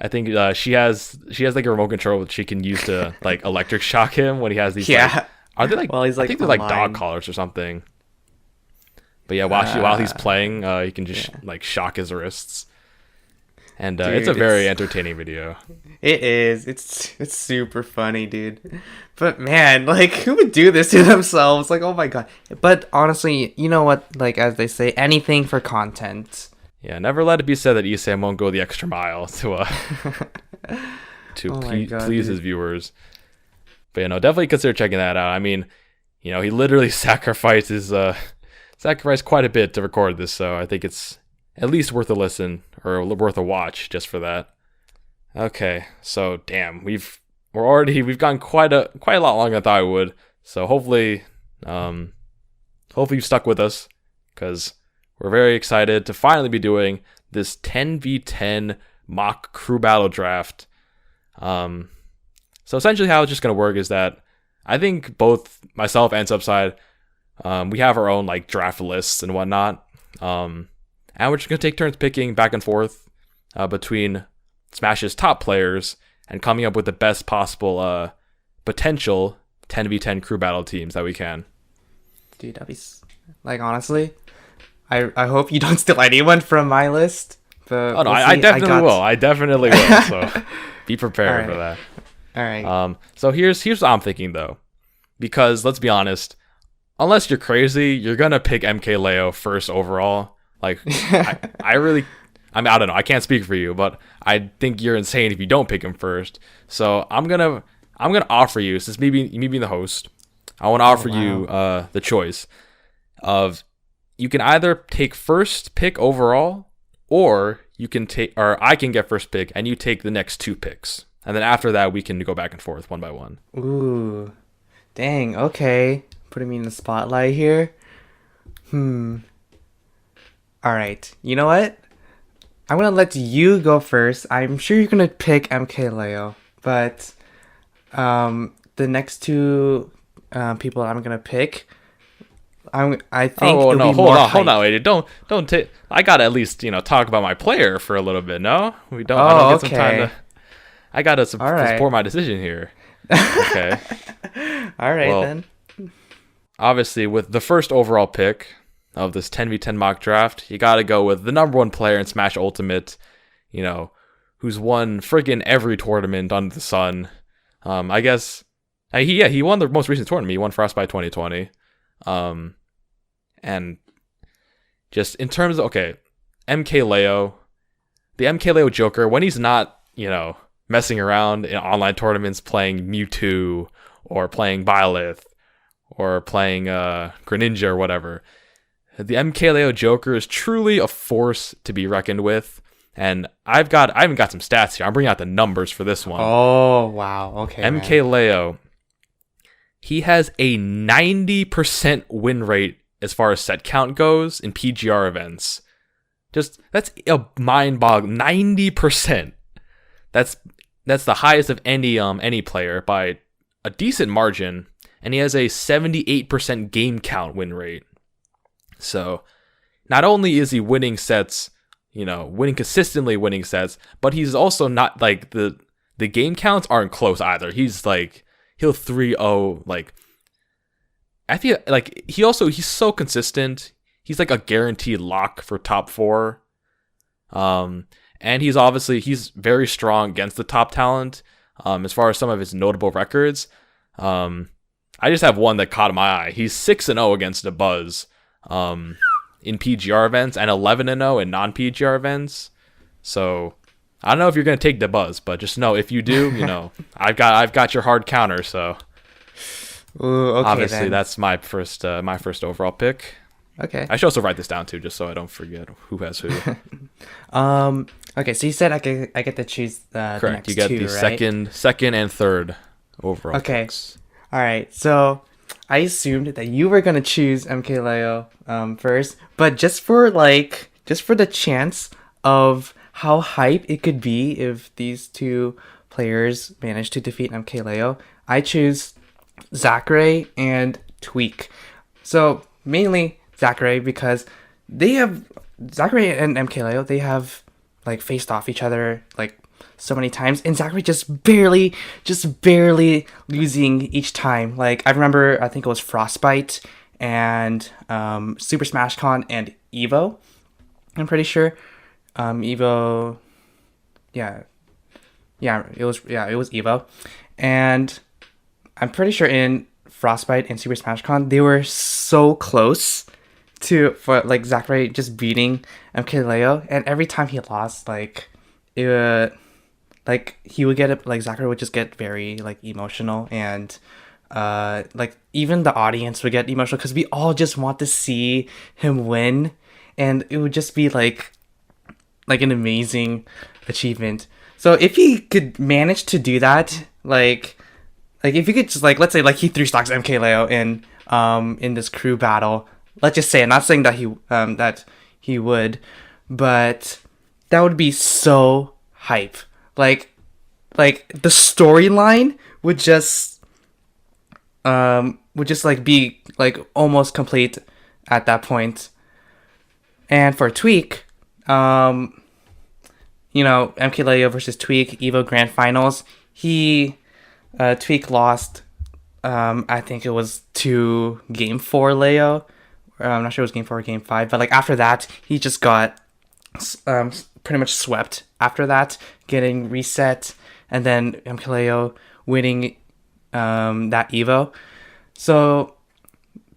I think she has like a remote control that she can use to like electric shock him when he has these. Yeah. Like, are they like? Well, he's like I think they're like dog online. collars or something. But yeah, while he's playing, he can just like shock his wrists, and Dude, it's a very entertaining video. It is. It's super funny, dude. But man, like, who would do this to themselves? Like, oh my god. But honestly, you know what? Like, as they say, anything for content. Yeah, never let it be said that ESAM won't go the extra mile to Oh my God, please dude. his viewers. But definitely consider checking that out. I mean, he literally sacrificed quite a bit to record this, so I think it's at least worth a listen or worth a watch just for that. Okay, so damn, we've gone quite a lot longer than I thought we would. So hopefully you stuck with us, because we're very excited to finally be doing this 10v10 mock crew battle draft. So essentially how it's just going to work is that I think both myself and Subside, we have our own like draft lists and whatnot. And we're just going to take turns picking back and forth between Smash's top players and coming up with the best possible potential 10v10 crew battle teams that we can. Dude, that'd be like, honestly, I hope you don't steal anyone from my list. But Oh no, we'll I see. definitely will. I definitely will. So be prepared for that. All right. So here's what I'm thinking though, because let's be honest, unless you're crazy, you're gonna pick MK Leo first overall. Like I don't know. I can't speak for you, but I think you're insane if you don't pick him first. So I'm gonna offer you, since me being the host, I want to offer you the choice of, you can either take first pick overall, or I can get first pick and you take the next two picks. And then after that, we can go back and forth one by one. Ooh. Dang, okay. Putting me in the spotlight here. Alright, you know what? I'm gonna let you go first. I'm sure you're gonna pick MK Leo, but the next two people I'm gonna pick, I think Oh it'll no! be more Hold hype. on, wait! Don't take. I gotta at least talk about my player for a little bit. No, we don't. I Oh, don't get some time okay. to. I gotta All right. support my decision here. Okay. All right Well, then. obviously, with the first overall pick of this 10v10 mock draft, you gotta go with the number one player in Smash Ultimate. Who's won friggin' every tournament under the sun. I guess. He won the most recent tournament. He won Frostbite 2020. And just in terms of, MKLeo, the MKLeo Joker, when he's not, messing around in online tournaments playing Mewtwo or playing Byleth or playing Greninja or whatever, the MKLeo Joker is truly a force to be reckoned with. And I even got some stats here. I'm bringing out the numbers for this one. Oh wow. Okay. MKLeo, he has a 90% win rate as far as set count goes in PGR events. That's a mind-boggling 90%. That's the highest of any player by a decent margin, and he has a 78% game count win rate. So, not only is he winning sets, consistently winning sets, but he's also not like the game counts aren't close either. He's like he'll 3-0 like I feel like he's so consistent. He's like a guaranteed lock for top 4. And he's very strong against the top talent. As far as some of his notable records, I just have one that caught my eye. He's 6-0 against Dabuz in PGR events and 11-0 in non-PGR events. So I don't know if you're gonna take Dabuz, but just know if you do, I've got your hard counter. So Ooh, okay, obviously then. that's my first overall pick. Okay. I should also write this down too, just so I don't forget who has who. Okay, so you said I get to choose the Correct. next You get two, the right? second and third overall Okay. picks. All right. So I assumed that you were gonna choose MKLeo first, but just for the chance of how hype it could be if these two players manage to defeat MKLeo, I choose Zachary and Tweak. So mainly Zachary because Zachary and MKLeo, they have like faced off each other like so many times, and Zachary just barely losing each time. Like I remember, I think it was Frostbite and Super Smash Con and Evo. I'm pretty sure Evo, yeah, it was Evo, and I'm pretty sure in Frostbite and Super Smash Con they were so close for like Zachary just beating MKLeo, and every time he lost, like he would get it, like Zachary would just get very like emotional, and like even the audience would get emotional because we all just want to see him win, and it would just be like an amazing achievement. So if he could manage to do that, like if you could just like, let's say like he 3-stocks MKLeo in this crew battle, let's just say, I'm not saying that he would, but that would be so hype. Like the storyline would just like be like almost complete at that point. And for Tweak, MKLeo versus Tweak Evo Grand Finals, Tweak lost. I think it was to Game 4 Leo. I'm not sure it was Game 4 or Game 5, but like after that, he just got pretty much swept after that, getting reset, and then MKLeo winning that Evo. So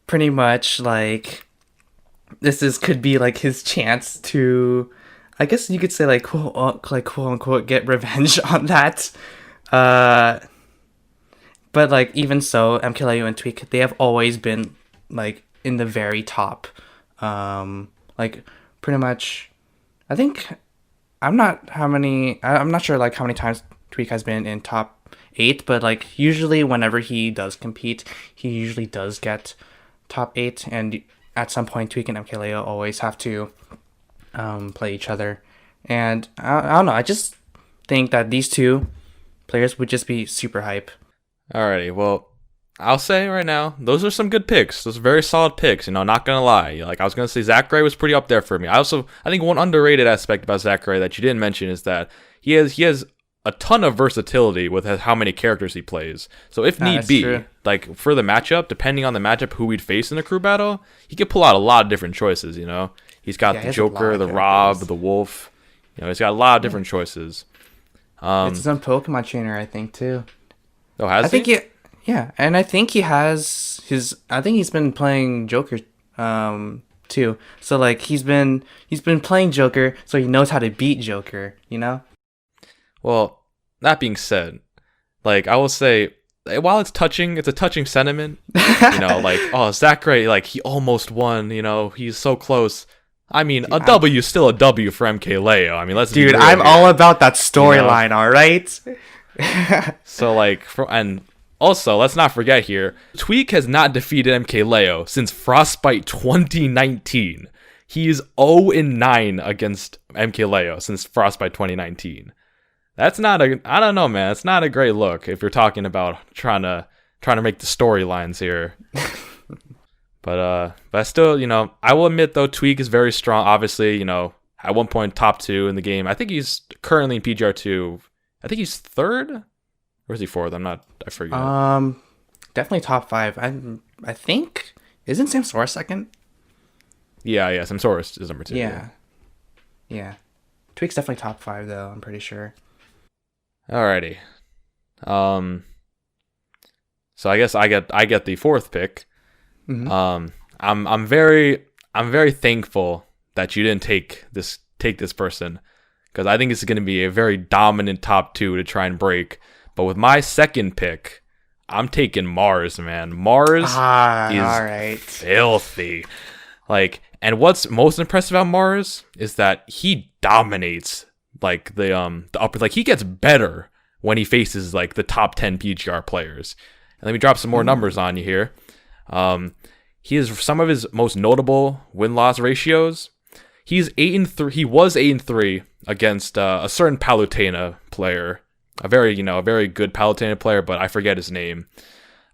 pretty much like could be like his chance to, I guess you could say like quote unquote get revenge on that. But like even so, MKLeo and Tweak, they have always been like in the very top. Like pretty much, I think I'm not sure like how many times Tweak has been in top 8, but like usually whenever he does compete, he usually does get top 8, and at some point Tweak and MKLeo always have to play each other. And I don't know, I just think that these two players would just be super hype. Alrighty, well, I'll say right now, those are some good picks. Those are very solid picks. Not gonna lie. Like I was gonna say, Zach Gray was pretty up there for me. I think one underrated aspect about Zach Gray that you didn't mention is that he has a ton of versatility with how many characters he plays. So if need be, true. like for the matchup, depending on the matchup, who we'd face in the crew battle, he could pull out a lot of different choices. He's got the he has a Joker, lot the of Rob, characters. the Wolf. He's got a lot of different choices. It's some Pokemon trainer, I think, too. Oh, has I think yeah, and I think he has I think he's been playing Joker, too. So like he's been playing Joker, so he knows how to beat Joker. Well, that being said, like I will say, while it's a touching sentiment. Like, oh, Zach Gray, like he almost won. He's so close. I mean, a W is still a W for MKLeo. I mean, let's be Dude, real I'm here. all about that storyline. All right. So like, and also let's not forget here, Tweak has not defeated MKLeo since Frostbite 2019. He is 0-9 against MKLeo since Frostbite 2019. That's not I don't know, man. It's not a great look if you're talking about trying to make the storylines here. But still, I will admit though, Tweak is very strong. Obviously, at one point top 2 in the game. I think he's currently in PGR2. I think he's 3rd, or is he 4th? I forget. Definitely top 5. I think isn't Samsora 2nd? Yeah, Samsaurus is number 2. Yeah. Tweak's definitely top 5 though. I'm pretty sure. Alrighty. So I guess I get the 4th pick. Mm-hmm. I'm very thankful that you didn't take this person, because I think it's going to be a very dominant top 2 to try and break. But with my 2nd pick, I'm taking Mars, man. Mars is all right. filthy. Like, and what's most impressive about Mars is that he dominates like the upper, like he gets better when he faces like the top 10 PGR players. And let me drop some more numbers on you here. He is some of his most notable win-loss ratios. He's 8-3. He was 8-3 against a certain Palutena player, a very good Palutena player, but I forget his name.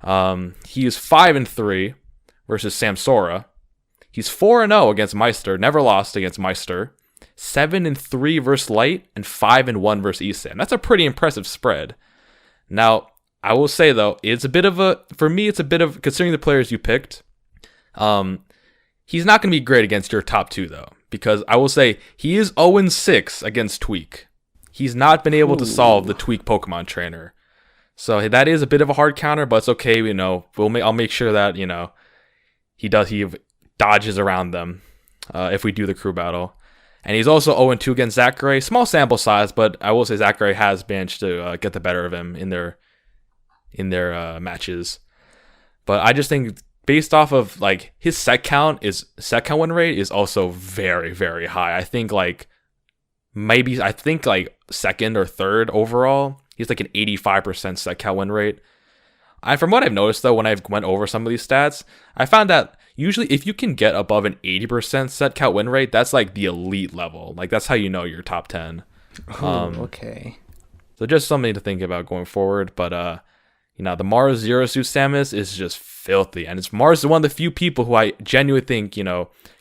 He is 5-3 versus Samsora. He's 4-0 against Meister, never lost against Meister. 7-3 versus Light, and 5-1 versus ESAM. That's a pretty impressive spread. Now, I will say though, for me, it's a bit of, considering the players you picked, he's not going to be great against your top 2 though, because I will say he is 0-6 against Tweak. He's not been able to solve the Tweak Pokemon trainer. So that is a bit of a hard counter, but it's okay. I'll make sure that, he dodges around them, if we do the crew battle. And he's also 0-2 against Zach Gray. Small sample size, but I will say Zach Gray has managed to get the better of him in their matches. But I just think based off of like his set count win rate is also very, very high. I think like 2nd or 3rd overall. He's like an 85% set count win rate. And from what I've noticed though, when I've went over some of these stats, I found that usually if you can get above an 80% set count win rate, that's like the elite level. Like that's how you know you're top 10. Okay. So just something to think about going forward. But the Mars Zero Suit Samus is just filthy. And Mars is one of the few people who I genuinely think,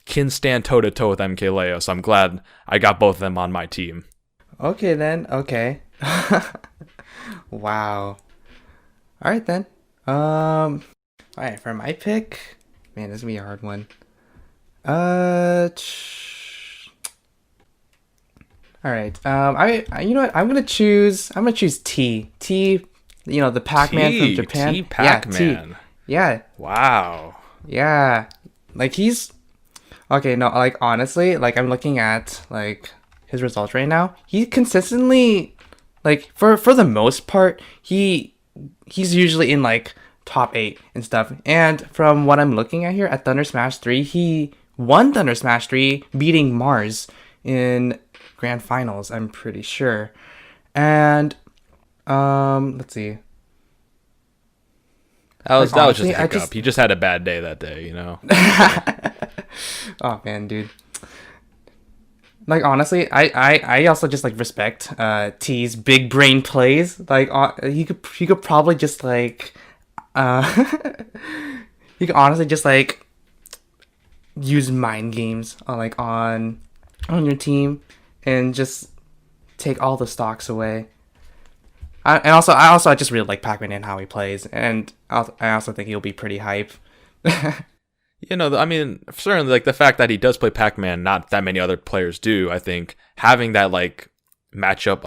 can stand toe to toe with MKLeo. So I'm glad I got both of them on my team. Okay then. Okay. Wow. All right then. All right, for my pick, man, this is gonna be a hard one. All right. You know what? I'm gonna choose T. The Pac-Man from Japan. T Pac-Man. Yeah. Wow. Yeah. Like he's okay. No, like honestly, like I'm looking at like his results right now. He consistently, like for the most part, he's usually in like top 8 and stuff. And from what I'm looking at here at Thunder Smash 3, he won Thunder Smash 3 beating Mars in grand finals, I'm pretty sure. And let's see. That was honestly, just a hiccup. He just had a bad day that day, Oh man, dude. Like honestly, I also just like respect T's big brain plays. Like he could probably just like You can honestly just like use mind games on your team and just take all the stocks away. I just really like Pac-Man and how he plays, and I also think he'll be pretty hype. I mean, certainly, like, the fact that he does play Pac-Man, not that many other players do, I think, having that, like, matchup,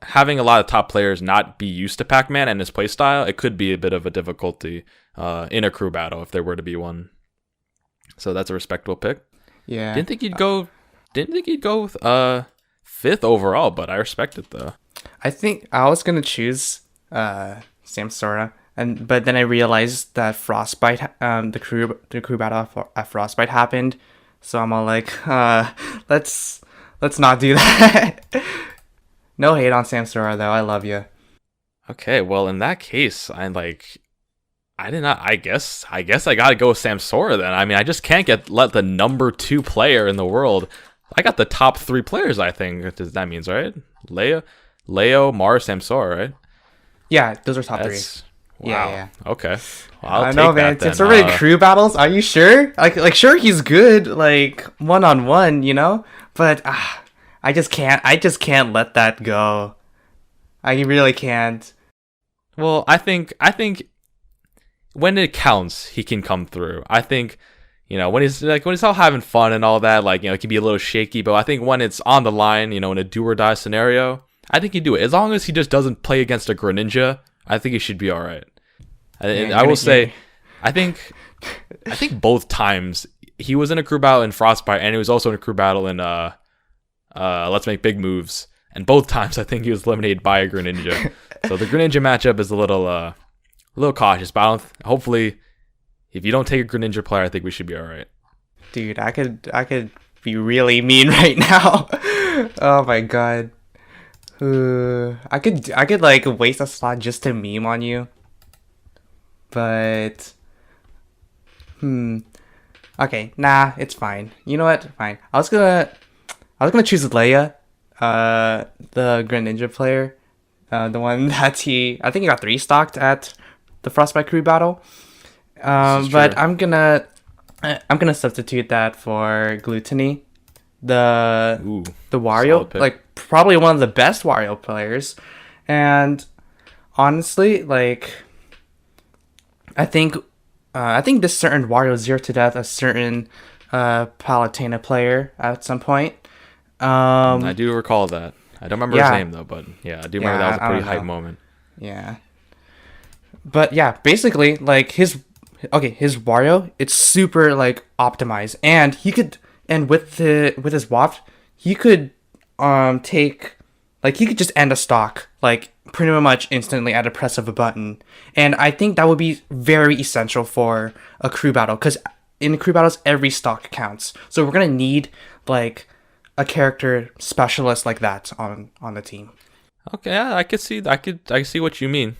having a lot of top players not be used to Pac-Man and his playstyle, it could be a bit of a difficulty in a crew battle if there were to be one. So that's a respectable pick. Yeah. Didn't think he'd go with, 5th overall, but I respect it, though. I think I was gonna choose Samsora, but then I realized that Frostbite, the crew battle at Frostbite happened, so I'm all like, let's not do that. No hate on Samsora though, I love you. Okay, well, in that case, I guess I gotta go with Samsora then. I mean, I just can't let the number 2 player in the world. I got the top 3 players, I think that means, right? Leo, Mars, Samsora, right? Yeah, those are top 3. Wow. Yeah. Okay. Well, I'll I take know, that man. then. Samsora in crew battles, are you sure? Like sure he's good, like one-on-one, you know? But I just can't let that go. I really can't. Well, I think when it counts, he can come through. I think, when he's all having fun and all that, like, it can be a little shaky, but I think when it's on the line, in a do or die scenario, I think he'd do it. As long as he just doesn't play against a Greninja, I think he should be all right. And I will say, I think both times he was in a crew battle in Frostbite, and he was also in a crew battle in Let's Make Big Moves. And both times, I think he was eliminated by a Greninja. So the Greninja matchup is a little cautious, but hopefully, if you don't take a Greninja player, I think we should be all right. Dude, I could be really mean right now. Oh my god. I could like waste a slot just to meme on you. But okay, nah, it's fine. You know what? Fine. I was gonna choose Leia, the Greninja player. The one that I think he got 3 stocked at the Frostbite crew battle. But I'm gonna substitute that for Gluttony, the Wario, like probably one of the best Wario players. And honestly, like I think this certain Wario Zero to Death a certain Palutena player at some point. I do recall that. I don't remember his name though, but yeah, I do remember that was a pretty hype moment. Yeah. But yeah, basically, like his Wario, it's super like optimized, and with his waft, he could he could just end a stock like pretty much instantly at a press of a button, and I think that would be very essential for a crew battle, because in crew battles every stock counts, so we're gonna need like a character specialist like that on the team. Okay, yeah, I could see what you mean.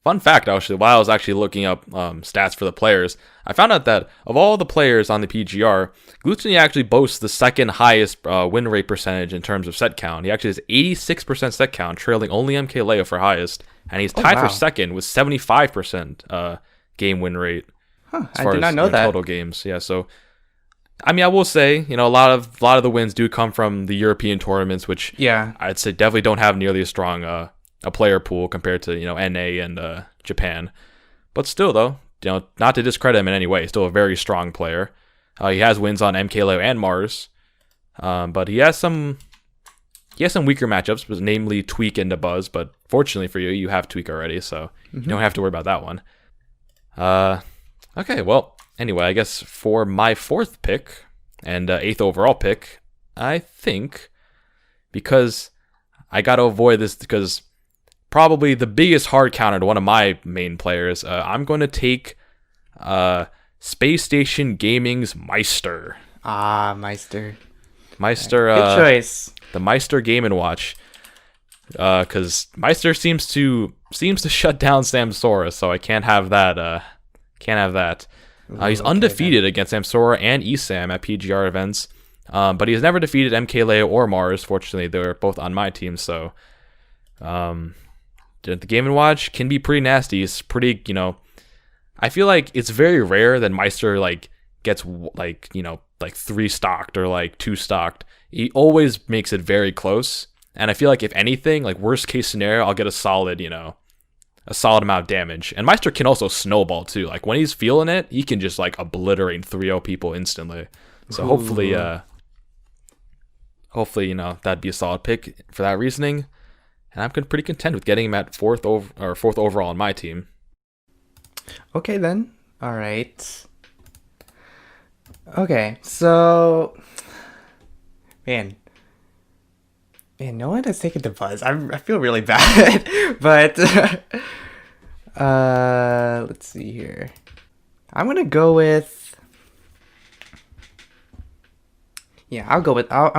Fun fact, actually, while I was actually looking up stats for the players, I found out that of all the players on the PGR, Gluttony actually boasts the second highest win rate percentage in terms of set count. He actually has 86% set count, trailing only MKLeo for highest, and he's tied for second with 75% game win rate. Huh, I did not know that. Total games, yeah. So, I mean, I will say, a lot of the wins do come from the European tournaments, which I'd say definitely don't have nearly as strong a player pool compared to NA and Japan. But still, though, not to discredit him in any way, still a very strong player. He has wins on MKLeo and Mars, but he has some weaker matchups, namely Tweak and Dabuz. But fortunately for you, you have Tweak already, so you don't have to worry about that one. Okay, well, anyway, I guess for my 4th pick and 8th overall pick, I think, because I got to avoid this because probably the biggest hard counter to one of my main players, I'm going to take Space Station Gaming's Meister. Meister. Good choice. The Meister Game & Watch. Because Meister seems to shut down Samsora, so I can't have that. He's undefeated against Samsora and ESAM at PGR events, but he has never defeated MKLeo or Mars. Fortunately, they're both on my team, so. the Game & Watch can be pretty nasty. It's pretty, I feel like it's very rare that Meister like gets like 3 stocked or like 2 stocked. He always makes it very close, and I feel like if anything, like worst case scenario, I'll get a solid amount of damage. And Meister can also snowball too. Like when he's feeling it, he can just like obliterate 3-0 people instantly. So hopefully that'd be a solid pick for that reasoning. And I'm pretty content with getting him at 4th overall on my team. Okay then. All right. Okay, so man, no one has taken Dabuz. I feel really bad, but let's see here. I'm gonna go with I'm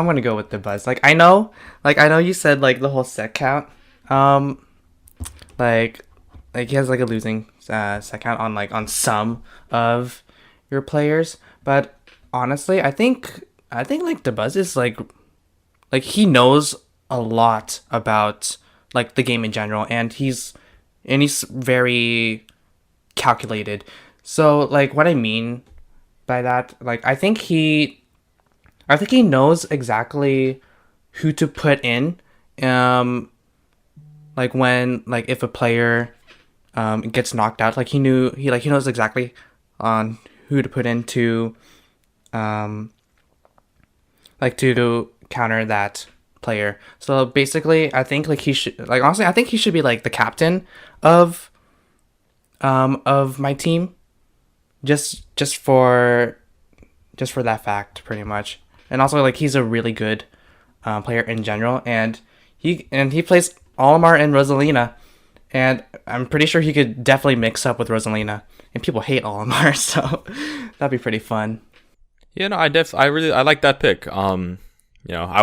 gonna go with Dabuz. Like I know you said like the whole set count, like he has like a losing set count on some of your players, but honestly, I think like Dabuz is like he knows a lot about like the game in general, and he's very calculated. So like what I mean by that, like I think he knows exactly who to put in, like when like if a player gets knocked out, like he knows exactly on who to put in to to counter that player. So basically I think like he should, like honestly I think he should be like the captain of my team, just for that fact pretty much. And also like he's a really good player in general, and he plays Olimar and Rosalina, and I'm pretty sure he could definitely mix up with Rosalina, and people hate Olimar, so that'd be pretty fun. Yeah, no, I like that pick. I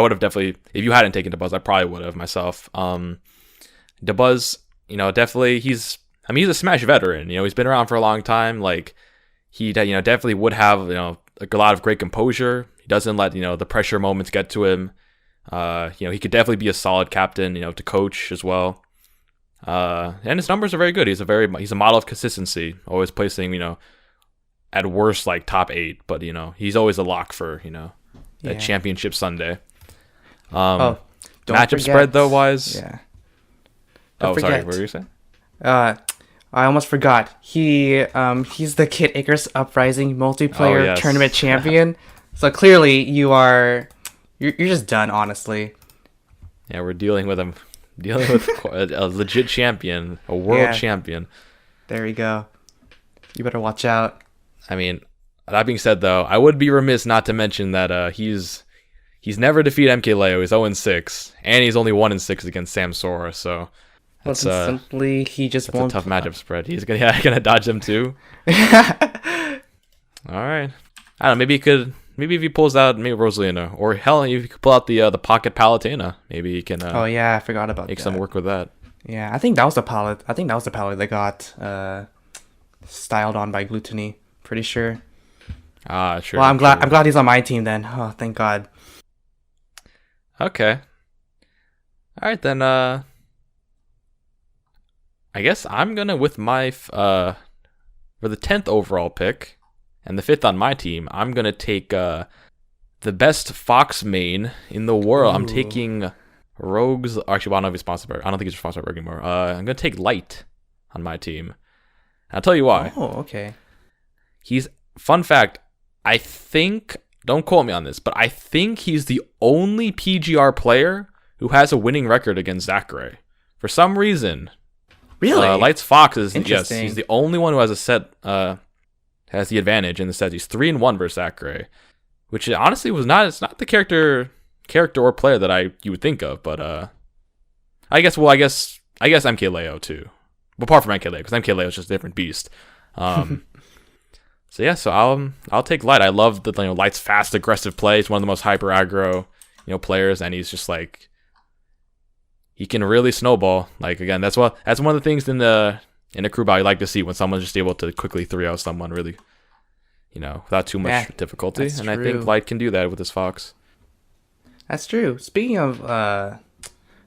would have definitely, if you hadn't taken Dabuz, I probably would have myself. Dabuz, definitely he's a Smash veteran. He's been around for a long time. Like he, definitely would have, like a lot of great composure. He doesn't let, the pressure moments get to him. He could definitely be a solid captain, to coach as well. And his numbers are very good. He's a model of consistency, always placing, at worst like top 8, but he's always a lock for, that championship Sunday. Matchup forget, spread though wise. Yeah. Sorry, what were you saying? I almost forgot. He's the Kid Icarus Uprising multiplayer tournament champion. So clearly you're just done, honestly. Yeah, we're dealing with a legit champion, a world champion. There we go. You better watch out. I mean, that being said, though, I would be remiss not to mention that he's never defeated MKLeo. He's 0-6, and he's only 1-6 against Sam Sora. So that's simply he just won't. A tough matchup spread. He's gonna dodge them too. All right. I don't know. Maybe if he pulls out maybe Rosalina, or hell, if you could pull out the Pocket Palutena, maybe he can. Oh yeah, I forgot about make that. some work with that. Yeah, I think that was the palette. That got styled on by Gluttony. Pretty sure. Sure. Well, I'm glad he's on my team then. Oh, thank God. Okay. All right then. I guess I'm gonna with my for the 10th overall pick and the 5th on my team. I'm gonna take the best Fox main in the world. Ooh. I'm taking Rogues. Actually, well, I don't know if he's sponsored by. I don't think he's sponsored by Rogue anymore. I'm gonna take Light on my team. And I'll tell you why. Oh, okay. Fun fact, I think, don't quote me on this, but I think he's the only PGR player who has a winning record against Zachary. For some reason. Really? Light's Fox is, yes, he's the only one who has has the advantage in the set. He's 3-1 versus Zachary, which honestly it's not the character or player that you would think of, but I guess MKLeo too. But apart from MKLeo, because MKLeo is just a different beast. So I'll take Light. I love the Light's fast, aggressive play. He's one of the most hyper aggro players, and he's just like he can really snowball. Like again, that's one of the things in a crew battle you like to see, when someone's just able to quickly 3-0 someone really, without too much difficulty. And true. I think Light can do that with his Fox. That's true. Speaking of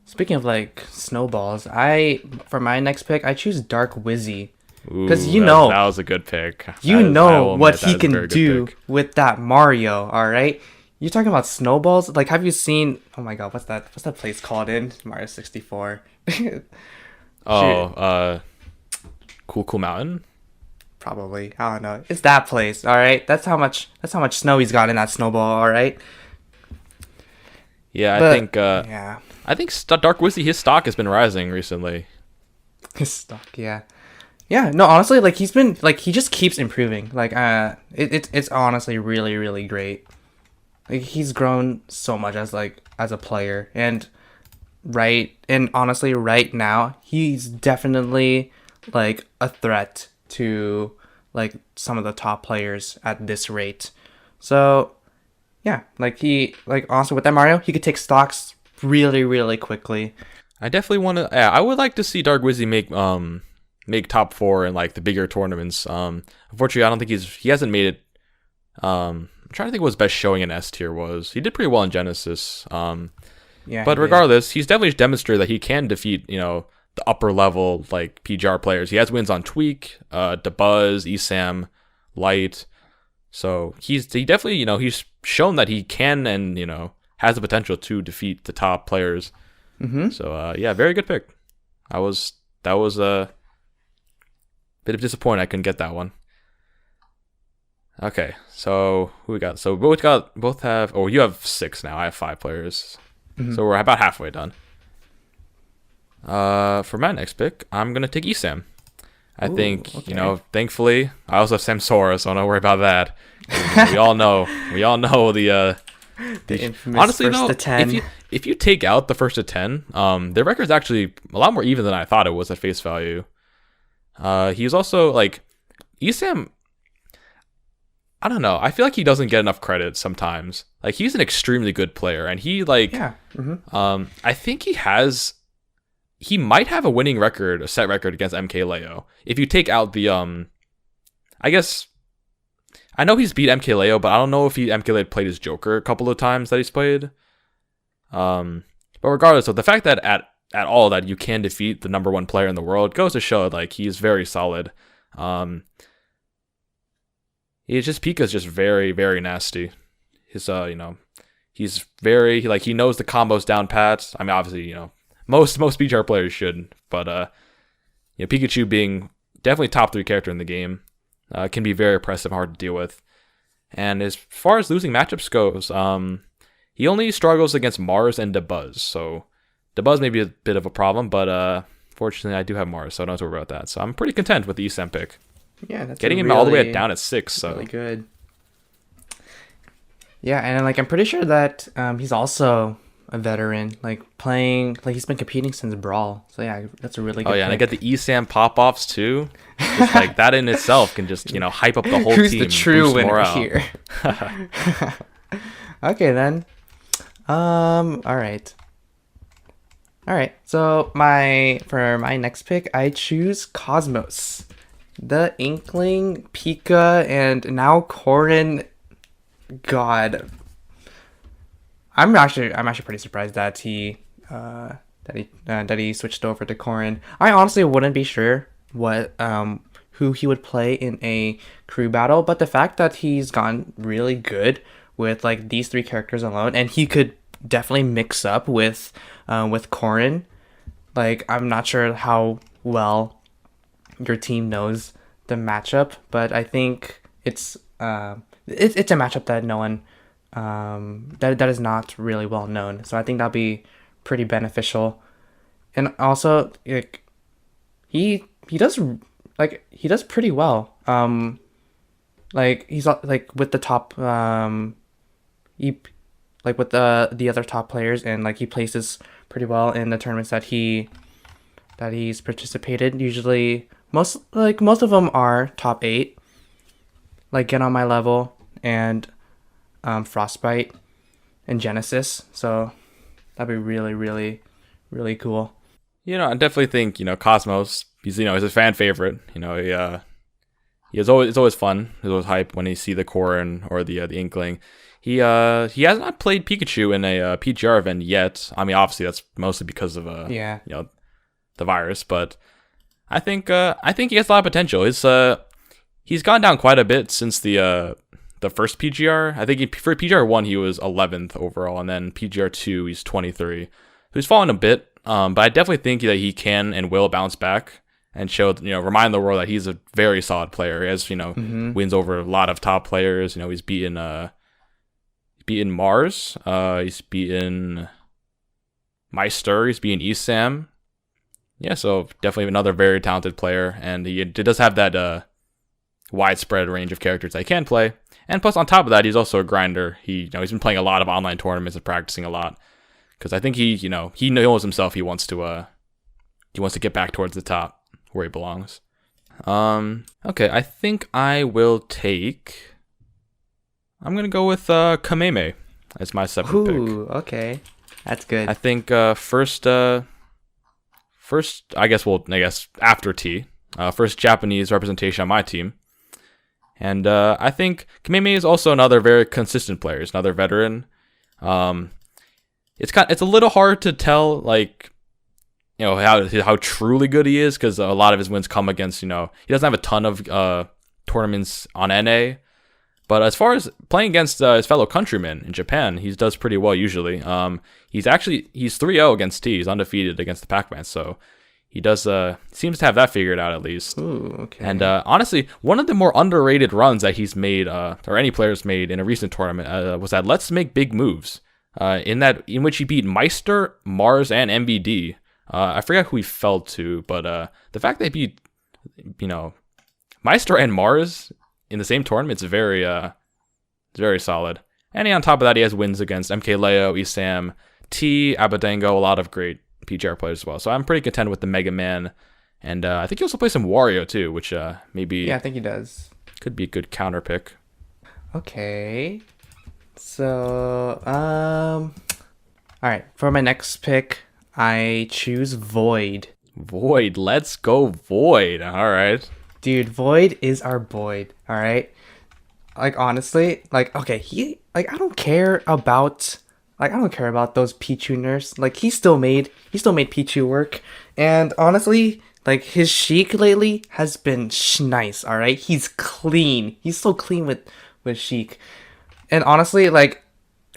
speaking of like snowballs, for my next pick I choose Dark Wizzy. Because that was a good pick. You know what he that is a can very good do pick. with that Mario, all right? You're talking about snowballs? Like, have you seen? Oh my God, what's that place called in Mario 64? Oh, Cool Mountain. Probably. I don't know. It's that place, all right? That's how much snow he's got in that snowball, all right? Yeah, But, I think. yeah, I think Dark Wizzy, his stock has been rising recently. his stock, yeah. Yeah, no, honestly, like he's been like he just keeps improving. Like it's honestly really really great. Like he's grown so much as a player, and honestly right now he's definitely like a threat to like some of the top players at this rate. So, yeah, honestly with that Mario, he could take stocks really really quickly. I definitely want to. Yeah, I would like to see Dark Wizzy make top 4 in like the bigger tournaments. Unfortunately, I don't think he hasn't made it. I'm trying to think what his best showing in S tier was. He did pretty well in Genesis. Yeah, But regardless, he's definitely demonstrated that he can defeat the upper level like PGR players. He has wins on Tweak, Dabuz, ESAM, Light. So he definitely he's shown that he can and has the potential to defeat the top players. Mm-hmm. So yeah, very good pick. That was a bit of disappointment I couldn't get that one. Okay, so who we got? So both have. Oh, you have 6 now. I have 5 players. Mm-hmm. So we're about halfway done. For my next pick, I'm gonna take ESAM. I think okay. Thankfully, I also have Samsora, so don't worry about that. We all know the infamous honestly first though, to 10. if you take out the first to 10, their record's actually a lot more even than I thought it was at face value. He's also like ESAM. I don't know. I feel like he doesn't get enough credit sometimes. Like he's an extremely good player, and he Yeah. Mm-hmm. I think he might have a set record against MKLeo. If you take out the I guess I know he's beat MKLeo, but I don't know if MKLeo played his Joker a couple of times that he's played. But regardless of the fact that at all that you can defeat the number 1 player in the world goes to show like he's very solid. Pika's just very, very nasty. His he's very he knows the combos down pat. I mean obviously, most BGR players should, but Pikachu being definitely top 3 character in the game, can be very oppressive, hard to deal with. And as far as losing matchups goes, he only struggles against Mars and Dabuz. So Dabuz may be a bit of a problem, but fortunately I do have Mars, so I don't have to worry about that. So I'm pretty content with the ESAM pick. Yeah, that's Getting him all the way down at 6. So really good. Yeah, and like I'm pretty sure that he's also a veteran, like playing, like he's been competing since Brawl. So yeah, that's a really good. Oh yeah, pick. and I get the ESAM pop-offs too. Just like that in itself can just hype up the whole Who's team. the true boost winner morale. here? Okay then. All right. So for my next pick, I choose Cosmos, the Inkling, Pika, and now Corrin. God, I'm actually pretty surprised that he switched over to Corrin. I honestly wouldn't be sure what who he would play in a crew battle, but the fact that he's gotten really good with like these 3 characters alone, and he could definitely mix up with Corrin. Like I'm not sure how well your team knows the matchup, but I think it's a matchup that no one that is not really well known. So I think that'll be pretty beneficial. And also like he does pretty well. Like he's like with the top like with the other top players, and like he places pretty well in the tournaments that he's participated. Usually most of them are top 8. Like Get On My Level and Frostbite and Genesis. So that'd be really, really, really cool. I definitely think Cosmos. He's he's a fan favorite. It's always fun. It's always hype when you see the Corrin or the Inkling. he has not played Pikachu in a PGR event yet. I mean, obviously that's mostly because of Yeah. the virus, but I think he has a lot of potential. He's gone down quite a bit since the first PGR. I think for PGR 1 he was 11th overall, and then PGR 2 he's 23. So he's fallen a bit, but I definitely think that he can and will bounce back and remind the world that he's a very solid player. He has wins over a lot of top players. He's beaten Mars. He's beaten Meister. He's beaten ESAM. Yeah, so definitely another very talented player, and he does have that widespread range of characters that he can play. And plus, on top of that, he's also a grinder. He's been playing a lot of online tournaments and practicing a lot, because I think he knows himself. He wants to get back towards the top where he belongs. Okay, I think I'm gonna go with Kameme as my 7th pick. Ooh, okay, that's good. I think first, I guess after T, first Japanese representation on my team. And I think Kameme is also another very consistent player. He's another veteran. It's a little hard to tell, like, how truly good he is, because a lot of his wins come against, he doesn't have a ton of tournaments on NA. But as far as playing against his fellow countrymen in Japan, he does pretty well usually. He's 3-0 against T. He's undefeated against the Pac-Man, so he does seems to have that figured out at least. Ooh, okay. And honestly, one of the more underrated runs that he's made, or any players made in a recent tournament, was that Let's Make Big Moves, in which he beat Meister, Mars, and MBD. I forget who he fell to, but the fact that he beat, Meister and Mars in the same tournament, it's very solid. And on top of that, he has wins against MK Leo, ESAM, T, Abadango, a lot of great PGR players as well. So I'm pretty content with the Mega Man. And I think he also plays some Wario too, which maybe... Yeah, I think he does. Could be a good counter pick. Okay. So, alright, for my next pick, I choose Void. Void, let's go Void. Alright. Dude, Void is our Void, alright? Like, honestly, like, okay, I don't care about those Pichu nerfs. Like, he still made Pichu work. And honestly, like, his Sheik lately has been nice, alright? He's clean. He's so clean with Sheik. And honestly, like,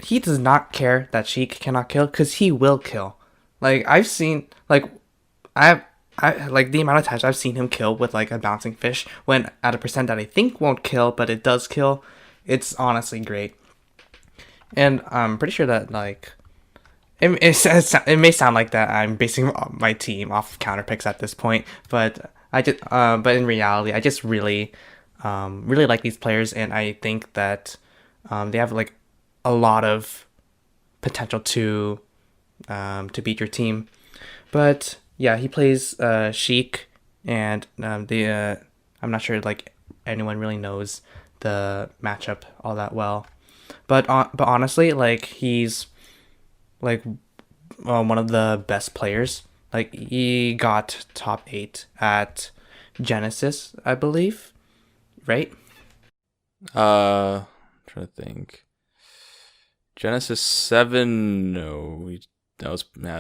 he does not care that Sheik cannot kill, because he will kill. Like, I've seen, like, I like the amount of times I've seen him kill with like a bouncing fish when at a percent that I think won't kill, but it does kill. It's honestly great. And I'm pretty sure that like it may sound like that I'm basing my team off of counter picks at this point, but but in reality I just really like these players, and I think that they have like a lot of potential to beat your team. But yeah, he plays Sheik, and I'm not sure like anyone really knows the matchup all that well. But honestly, like he's like one of the best players. Like he got top 8 at Genesis, I believe, right? I'm trying to think. Genesis 7, no, that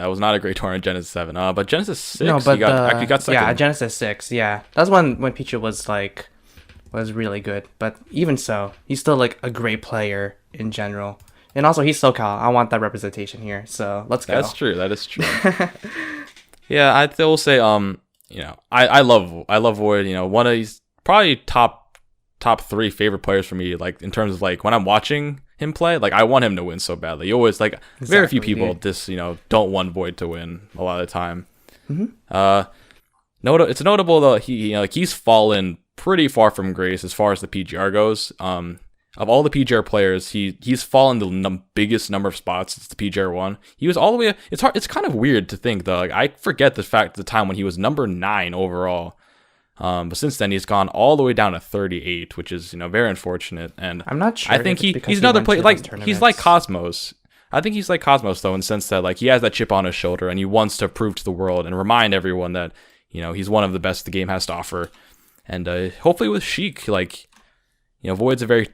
was not a great tournament. Genesis 7, but Genesis 6, no, but he got second. Yeah, Genesis 6, yeah, that's when Pichu was really good. But even so, he's still like a great player in general, and also he's SoCal. I want that representation here, so let's go. That's true. That is true. Yeah, I will say, I love Void. One of these probably top 3 favorite players for me. Like in terms of like when I'm watching him play, like I want him to win so badly. You always like very few people just don't want Void to win a lot of the time. Mm-hmm. It's notable though he's fallen pretty far from grace as far as the PGR goes. Of all the PGR players, he's fallen the biggest number of spots since the PGR 1. He was all the way. It's kind of weird to think though. Like I forget the fact at the time when he was number 9 overall. But since then he's gone all the way down to 38, which is very unfortunate. And I'm not sure. I think he's another player like he's like Cosmos. I think he's like Cosmos though, in the sense that like he has that chip on his shoulder and he wants to prove to the world and remind everyone that he's one of the best the game has to offer. And hopefully with Sheik, like Void's a very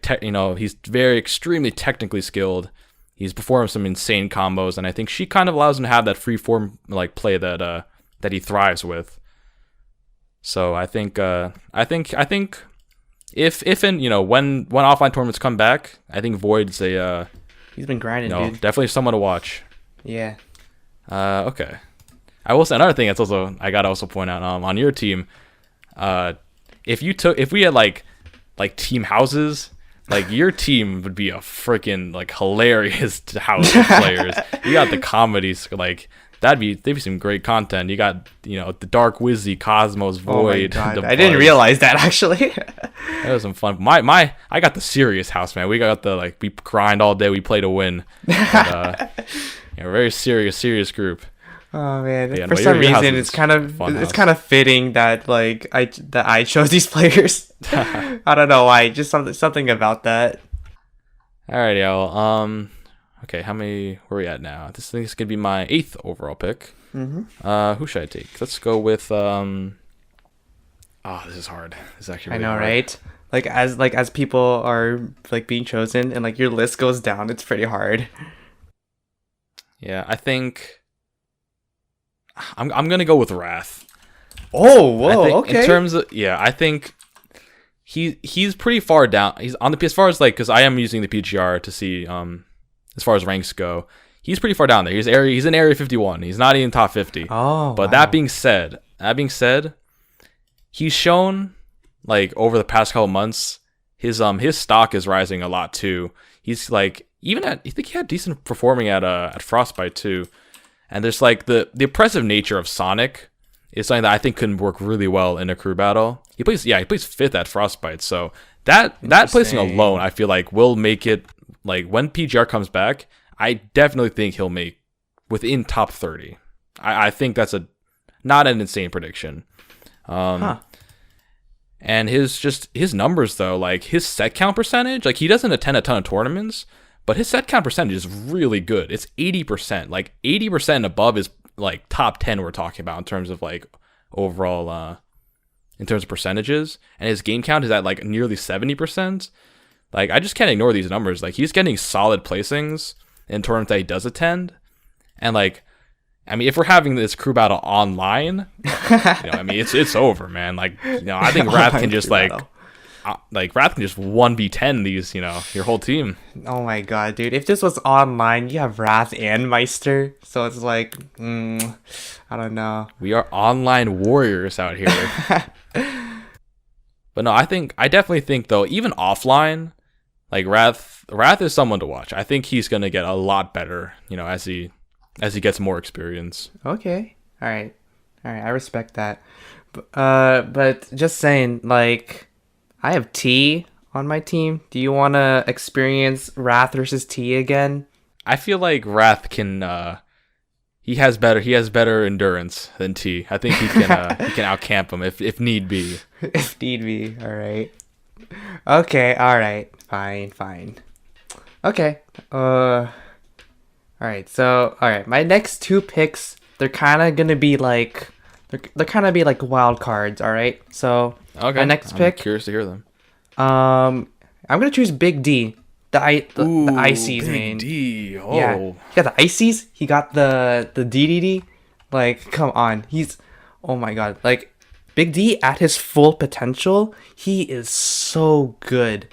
he's very extremely technically skilled. He's performed some insane combos, and I think she kind of allows him to have that free form like play that he thrives with. So I think if when offline tournaments come back, I think Void's he's been grinding, dude. Definitely someone to watch. Yeah. Okay. I will say another thing I gotta also point out on your team, if we had like team houses, like your team would be a freaking like hilarious house of players. You got the comedies, like they'd be some great content. You got the Dark Wizzy, Cosmos, Void. Oh my God. I didn't realize that actually. That was some fun. I got the serious house, man. We got the we grind all day, we play to win. But, very serious group. Oh man! For some reason, it's kind of fitting that I chose these players. I don't know why. Just something about that. Alright, y'all. Okay, how many? Where are we at now? This could be my 8th overall pick. Mm-hmm. Who should I take? Let's go with. Oh, this is hard. This is actually. Really I know, hard. right? As people are being chosen and your list goes down, it's pretty hard. Yeah, I think. I'm gonna go with Wrath. Oh, whoa, okay. In terms of I think he's pretty far down. He's on the as far as because I am using the PGR to see as far as ranks go. He's pretty far down there. He's in area 51. He's not even top 50. Oh, but wow. that being said, he's shown over the past couple months his stock is rising a lot too. He's I think he had decent performing at Frostbite too. And there's the oppressive nature of Sonic is something that I think can work really well in a crew battle. He plays 5th at Frostbite, so that placing alone I feel will make it when PGR comes back, I definitely think he'll make within top 30. I think that's not an insane prediction. And his numbers though, his set count percentage, he doesn't attend a ton of tournaments. But his set count percentage is really good. It's 80%. 80% above is top 10 we're talking about in terms of overall in terms of percentages. And his game count is at nearly 70%. I just can't ignore these numbers. He's getting solid placings in tournaments that he does attend. And if we're having this crew battle online, it's over, man. I think Wrath can just Wrath can just 1v10 these, your whole team. Oh my God, dude. If this was online, you have Wrath and Meister. So it's I don't know. We are online warriors out here. But no, I definitely think though, even offline, Wrath is someone to watch. I think he's going to get a lot better, as he gets more experience. Okay. All right. I respect that. But just saying, I have T on my team. Do you want to experience Wrath versus T again? I feel like Wrath can. He has better endurance than T. I think he can outcamp him if need be. If need be, all right. Okay, all right, fine. Okay. All right. So, all right. My next 2 picks, they're kind of gonna be they're kind of be wild cards. All right. So. Okay. My next pick. I'm curious to hear them. I'm gonna choose Big D. The ICs, man. Big D. Oh. Yeah. He got the ICs. He got the DDD. Come on. Oh my God. Big D at his full potential, he is so good.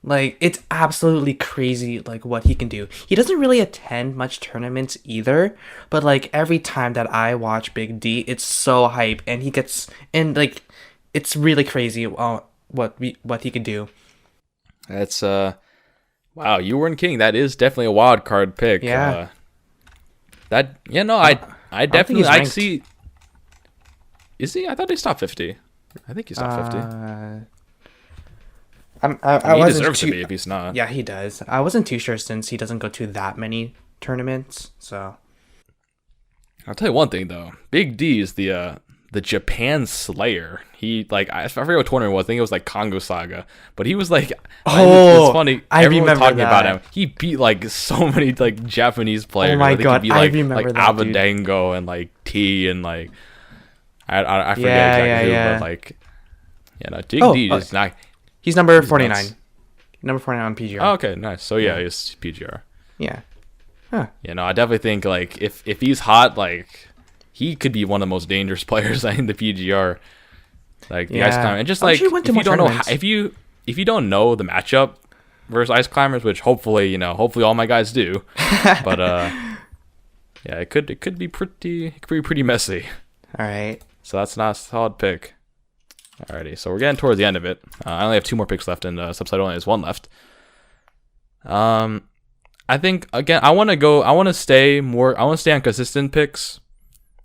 It's absolutely crazy, what he can do. He doesn't really attend much tournaments either, but every time that I watch Big D, it's so hype, and he gets it's really crazy what he could do. That's wow, you weren't kidding. That is definitely a wild card pick. Yeah. I definitely I ranked. see. Is he? I thought he's top 50. I think he's top 50. I he wasn't deserves to be if he's not. Yeah, he does. I wasn't too sure since he doesn't go to that many tournaments. So I'll tell you one thing though. Big D is the Japan Slayer. He I forget what tournament it was. I think it was Congo Saga. But he was it's funny. Everyone was talking about him. He beat so many Japanese players. Oh my God, he beat, I remember that, dude. Abadango and T and I forget exactly who, but Big D is not. He's number 49. Number 49 on PGR. Oh, okay, nice. So yeah, he's PGR. Yeah. Huh. You know, I definitely think like if he's hot, like he could be one of the most dangerous players in the PGR. Like the Ice Climber, and just like if you don't know if you don't know the matchup versus Ice Climbers, which hopefully all my guys do, but yeah, it could be pretty messy. All right. So that's not a solid pick. Alrighty, so we're getting towards the end of it. I only have 2 more picks left, and Subside only has 1 left. I think again, I want to stay on consistent picks.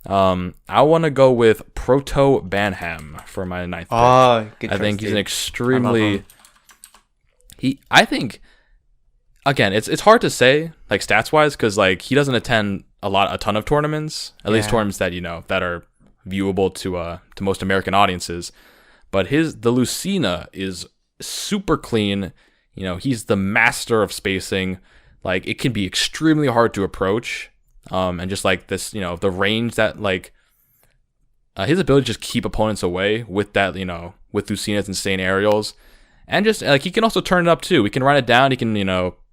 I want to go with Proto Banham for my 9th pick. Oh, good choice, I think he's dude. an extremely. I think, again, it's hard to say like stats wise because like he doesn't attend a ton of tournaments, at least tournaments that that are viewable to most American audiences. But the Lucina is super clean. You know, he's the master of spacing. Like it can be extremely hard to approach. And just like this, the range that like his ability to just keep opponents away with that, with Lucina's insane aerials, and just like he can also turn it up too. He can run it down. He can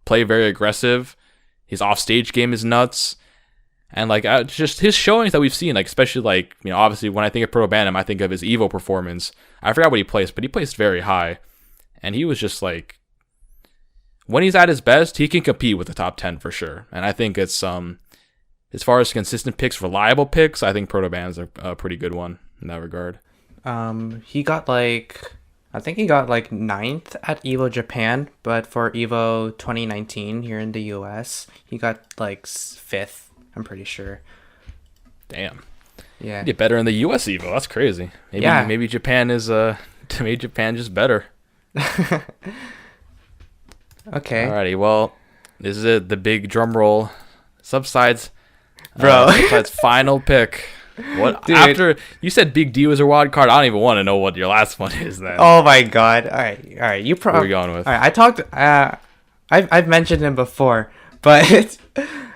play very aggressive. His offstage game is nuts, and like just his showings that we've seen, like especially like obviously when I think of Proto Banham, I think of his Evo performance. I forgot what he placed, but he placed very high, and he was just like when he's at his best, he can compete with the top 10 for sure. And I think it's as far as consistent picks, reliable picks, I think Proto Banham's a pretty good one in that regard. He got I think he got 9th at Evo Japan, but for Evo 2019 here in the US, he got 5th, I'm pretty sure. Damn. Yeah. Get better in the US Evo. That's crazy. Maybe Japan is maybe Japan just better. Okay. Alrighty, well, this is it, the big drum roll. Subside's Subside's final pick. What? Dude. After you said Big D was a wild card, I don't even want to know what your last one is then. Oh my god. All right. You Who are we going with? All right. I talked. I've mentioned him before, but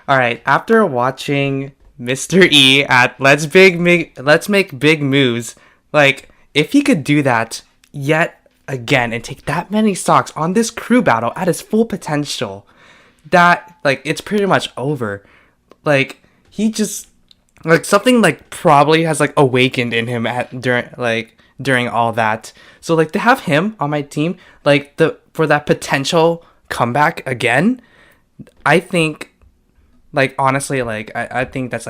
all right. After watching Mr. E at Let's Make Big Moves, like if he could do that yet again and take that many stocks on this crew battle at his full potential, that it's pretty much over. Like he just something probably has awakened in him during all that. So to have him on my team, for that potential comeback again, I think honestly I think that's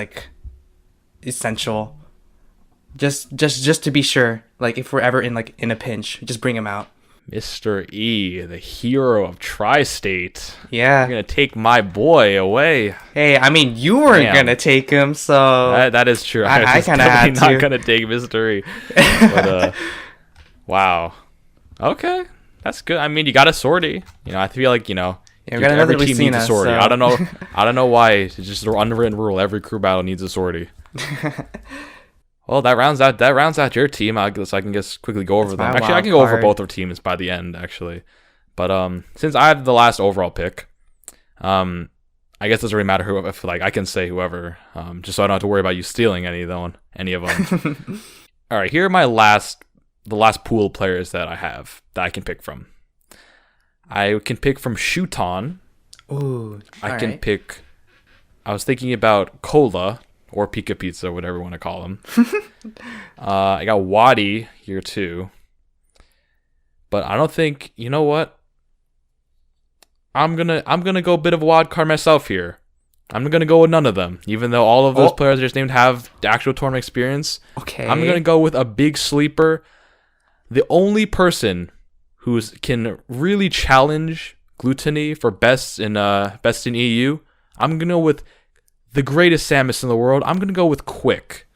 essential. Just to be sure, if we're ever in a pinch, just bring him out. Mr. E, the hero of Tri-State. Yeah. You're going to take my boy away. Hey, I mean, you weren't going to take him, so... That is true. I kind of had to. Not going to take Mr. E. But, wow. Okay. That's good. I mean, you got a sortie. I feel like, we got another every team needs a sortie. So. I don't know why. It's just an unwritten rule. Every crew battle needs a sortie. Well, that rounds out your team. I guess I can just quickly go over them. Actually, I can go over both our teams by the end, actually. But since I have the last overall pick, I guess it doesn't really matter who. If I can say whoever, just so I don't have to worry about you stealing any of them. All right, here are the last pool of players that I have that I can pick from. I can pick from Shuton. Ooh, I can pick. I was thinking about Cola. Or Pika Pizza, whatever you want to call them. I got Wadi here too. But I don't think, you know what? I'm gonna go a bit of a wild card myself here. I'm gonna go with none of them, even though all of those players I just named have the actual tournament experience. Okay. I'm gonna go with a big sleeper. The only person who can really challenge Gluttony for best in EU. I'm gonna go with the greatest Samus in the world. I'm going to go with Quick.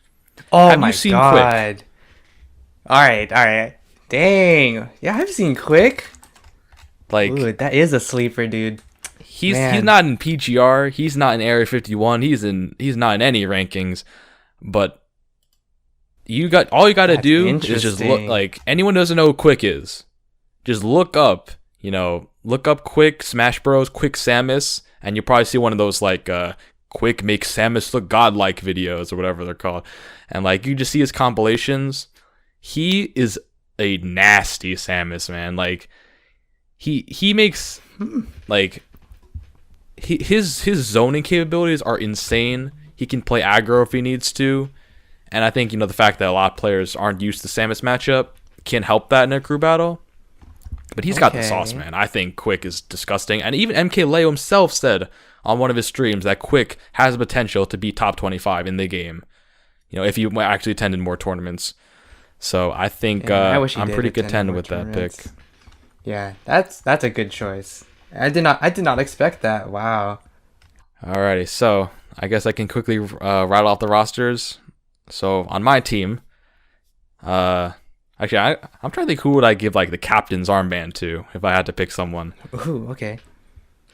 Oh, have you seen God. Quick? All right. Dang. Yeah, I've seen Quick. Ooh, that is a sleeper, dude. He's not in PGR. He's not in Area 51. He's not in any rankings. But all you got to do is just look anyone doesn't know who Quick is. Just look up Quick Smash Bros, Quick Samus, and you'll probably see one of those Quick makes Samus look godlike videos or whatever they're called. And you just see his compilations. He is a nasty Samus, man. he makes like his zoning capabilities are insane. He can play aggro if he needs to, and I think the fact that a lot of players aren't used to Samus matchup can help that in a crew battle. But he's got the sauce, man. I think Quick is disgusting, and even MKLeo himself said on one of his streams that Quick has the potential to be top 25 in the game. If you actually attended more tournaments. So I think I'm pretty content with that pick. Yeah, that's a good choice. I did not expect that. Wow. Alrighty, so I guess I can quickly rattle off the rosters. So on my team, actually I'm trying to think who would I give like the captain's armband to if I had to pick someone. Ooh, okay.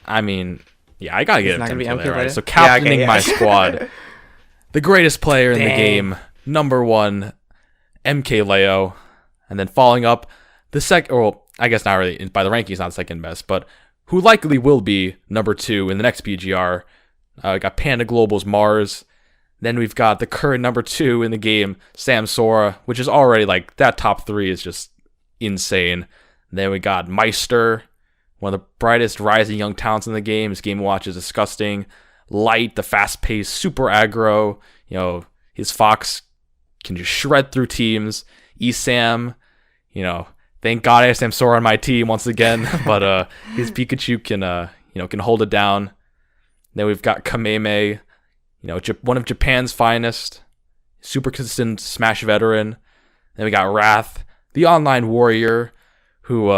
I mean, yeah, I gotta get MK, right? So captaining my squad, the greatest player in the game, number 1, MKLeo, and then following up the second. Well, I guess not really by the rankings, not second best, but who likely will be number 2 in the next PGR. Got Panda Global's Mars. Then we've got the current number 2 in the game, Sam Sora, which is already like that top 3 is just insane. Then we got Meister, one of the brightest rising young talents in the game. His game watch is disgusting. Light, the fast-paced, super aggro. His Fox can just shred through teams. ESAM, thank God I have Sam Sora on my team once again. But his Pikachu can hold it down. Then we've got Kameme, one of Japan's finest, super consistent Smash veteran. Then we got Wrath, the online warrior, who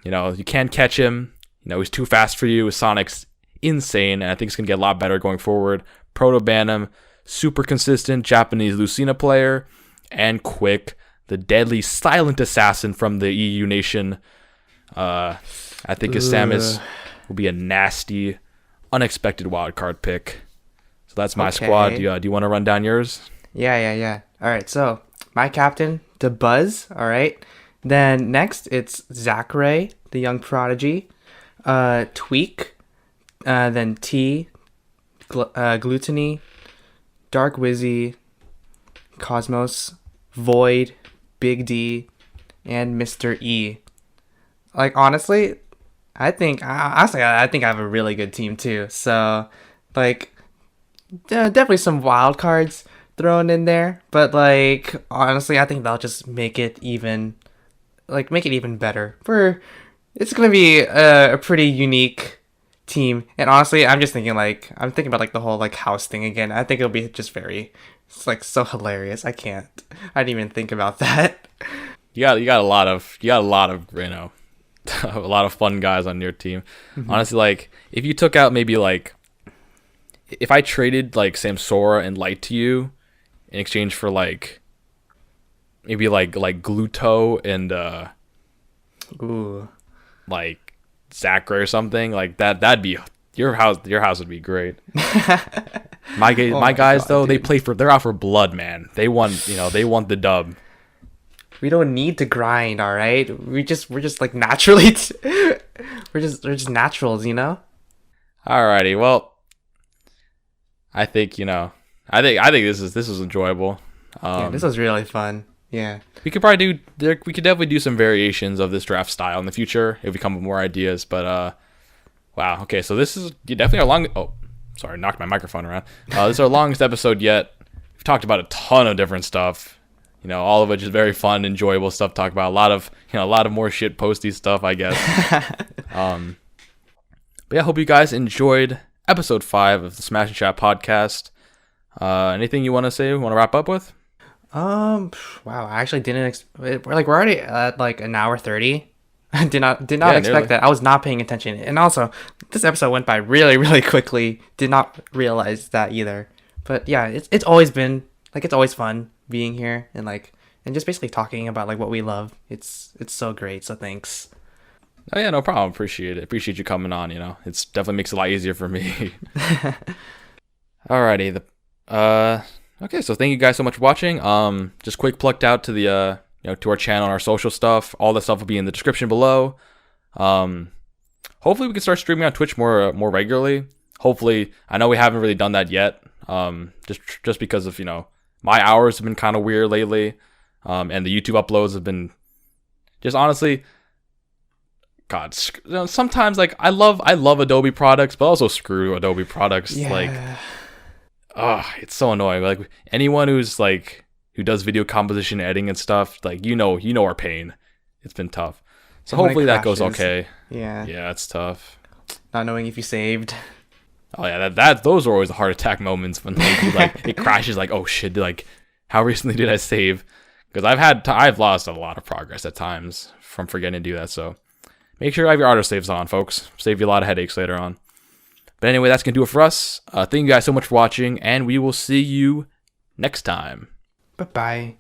you can't catch him. He's too fast for you. His Sonic's insane, and I think it's gonna get a lot better going forward. Proto Bantam, super consistent Japanese Lucina player, and Quick, the deadly silent assassin from the EU nation. I think his Samus will be a nasty, unexpected wildcard pick. So that's my squad. Do you want to run down yours? Yeah. All right, so my captain, Dabuz. All right. Then next, it's Zachary, the young prodigy. Tweak. Then T. Gluttony. Dark Wizzy. Cosmos. Void. Big D. And Mr. E. Like, honestly, I think I have a really good team too. So, like, definitely some wild cards thrown in there, but like honestly, I think they'll just make it even better. It's gonna be a pretty unique team, and honestly, I'm thinking about like the whole like house thing again. I think it'll be just it's like so hilarious. I didn't even think about that. You got a lot of a lot of fun guys on your team. Mm-hmm. Honestly, like if you took out maybe like if I traded like Samsora and Light to you in exchange for like maybe like Gluto and like Zachary or something like that'd be your house would be great. my guys though, dude. They're out for blood, man. They want the dub. We don't need to grind, all right? We're just like naturally we're just naturals, Alrighty, well, I think this is enjoyable. Yeah, this was really fun. Yeah, we could definitely do some variations of this draft style in the future if we come up with more ideas. But wow, okay, so this is definitely our long. Oh, sorry, knocked my microphone around. This is our longest episode yet. We've talked about a ton of different stuff. All of which is very fun, enjoyable stuff to talk about. A lot of more shit posty stuff, I guess. But yeah, I hope you guys enjoyed episode 5 of the Smash and Chat podcast. Anything you want to say? Want to wrap up with? Wow, I actually didn't. We're already at like an hour 30. I did not expect nearly. That. I was not paying attention, and also this episode went by really, really quickly. Did not realize that either. But yeah, it's always been it's always fun being here and just basically talking about like what we love. It's so great. So thanks. Oh yeah, no problem. Appreciate it. Appreciate you coming on. It's definitely makes it a lot easier for me. Alrighty. Okay. So thank you guys so much for watching. Just quick plugged out to the to our channel and our social stuff. All that stuff will be in the description below. Hopefully we can start streaming on Twitch more regularly. Hopefully, I know we haven't really done that yet. Just because of my hours have been kind of weird lately, and the YouTube uploads have been just honestly God, sometimes like I love Adobe products, but also screw Adobe products. Yeah. Like, it's so annoying. Like anyone who does video composition, editing, and stuff, like you know our pain. It's been tough. So And when it hopefully that goes crashes. okay. Yeah. Yeah, it's tough. Not knowing if you saved. Oh yeah, those are always the heart attack moments when like it crashes. Like, oh shit, like how recently did I save? Because I've lost a lot of progress at times from forgetting to do that. So make sure you have your autosaves on, folks. Save you a lot of headaches later on. But anyway, that's gonna do it for us. Thank you guys so much for watching, and we will see you next time. Bye-bye.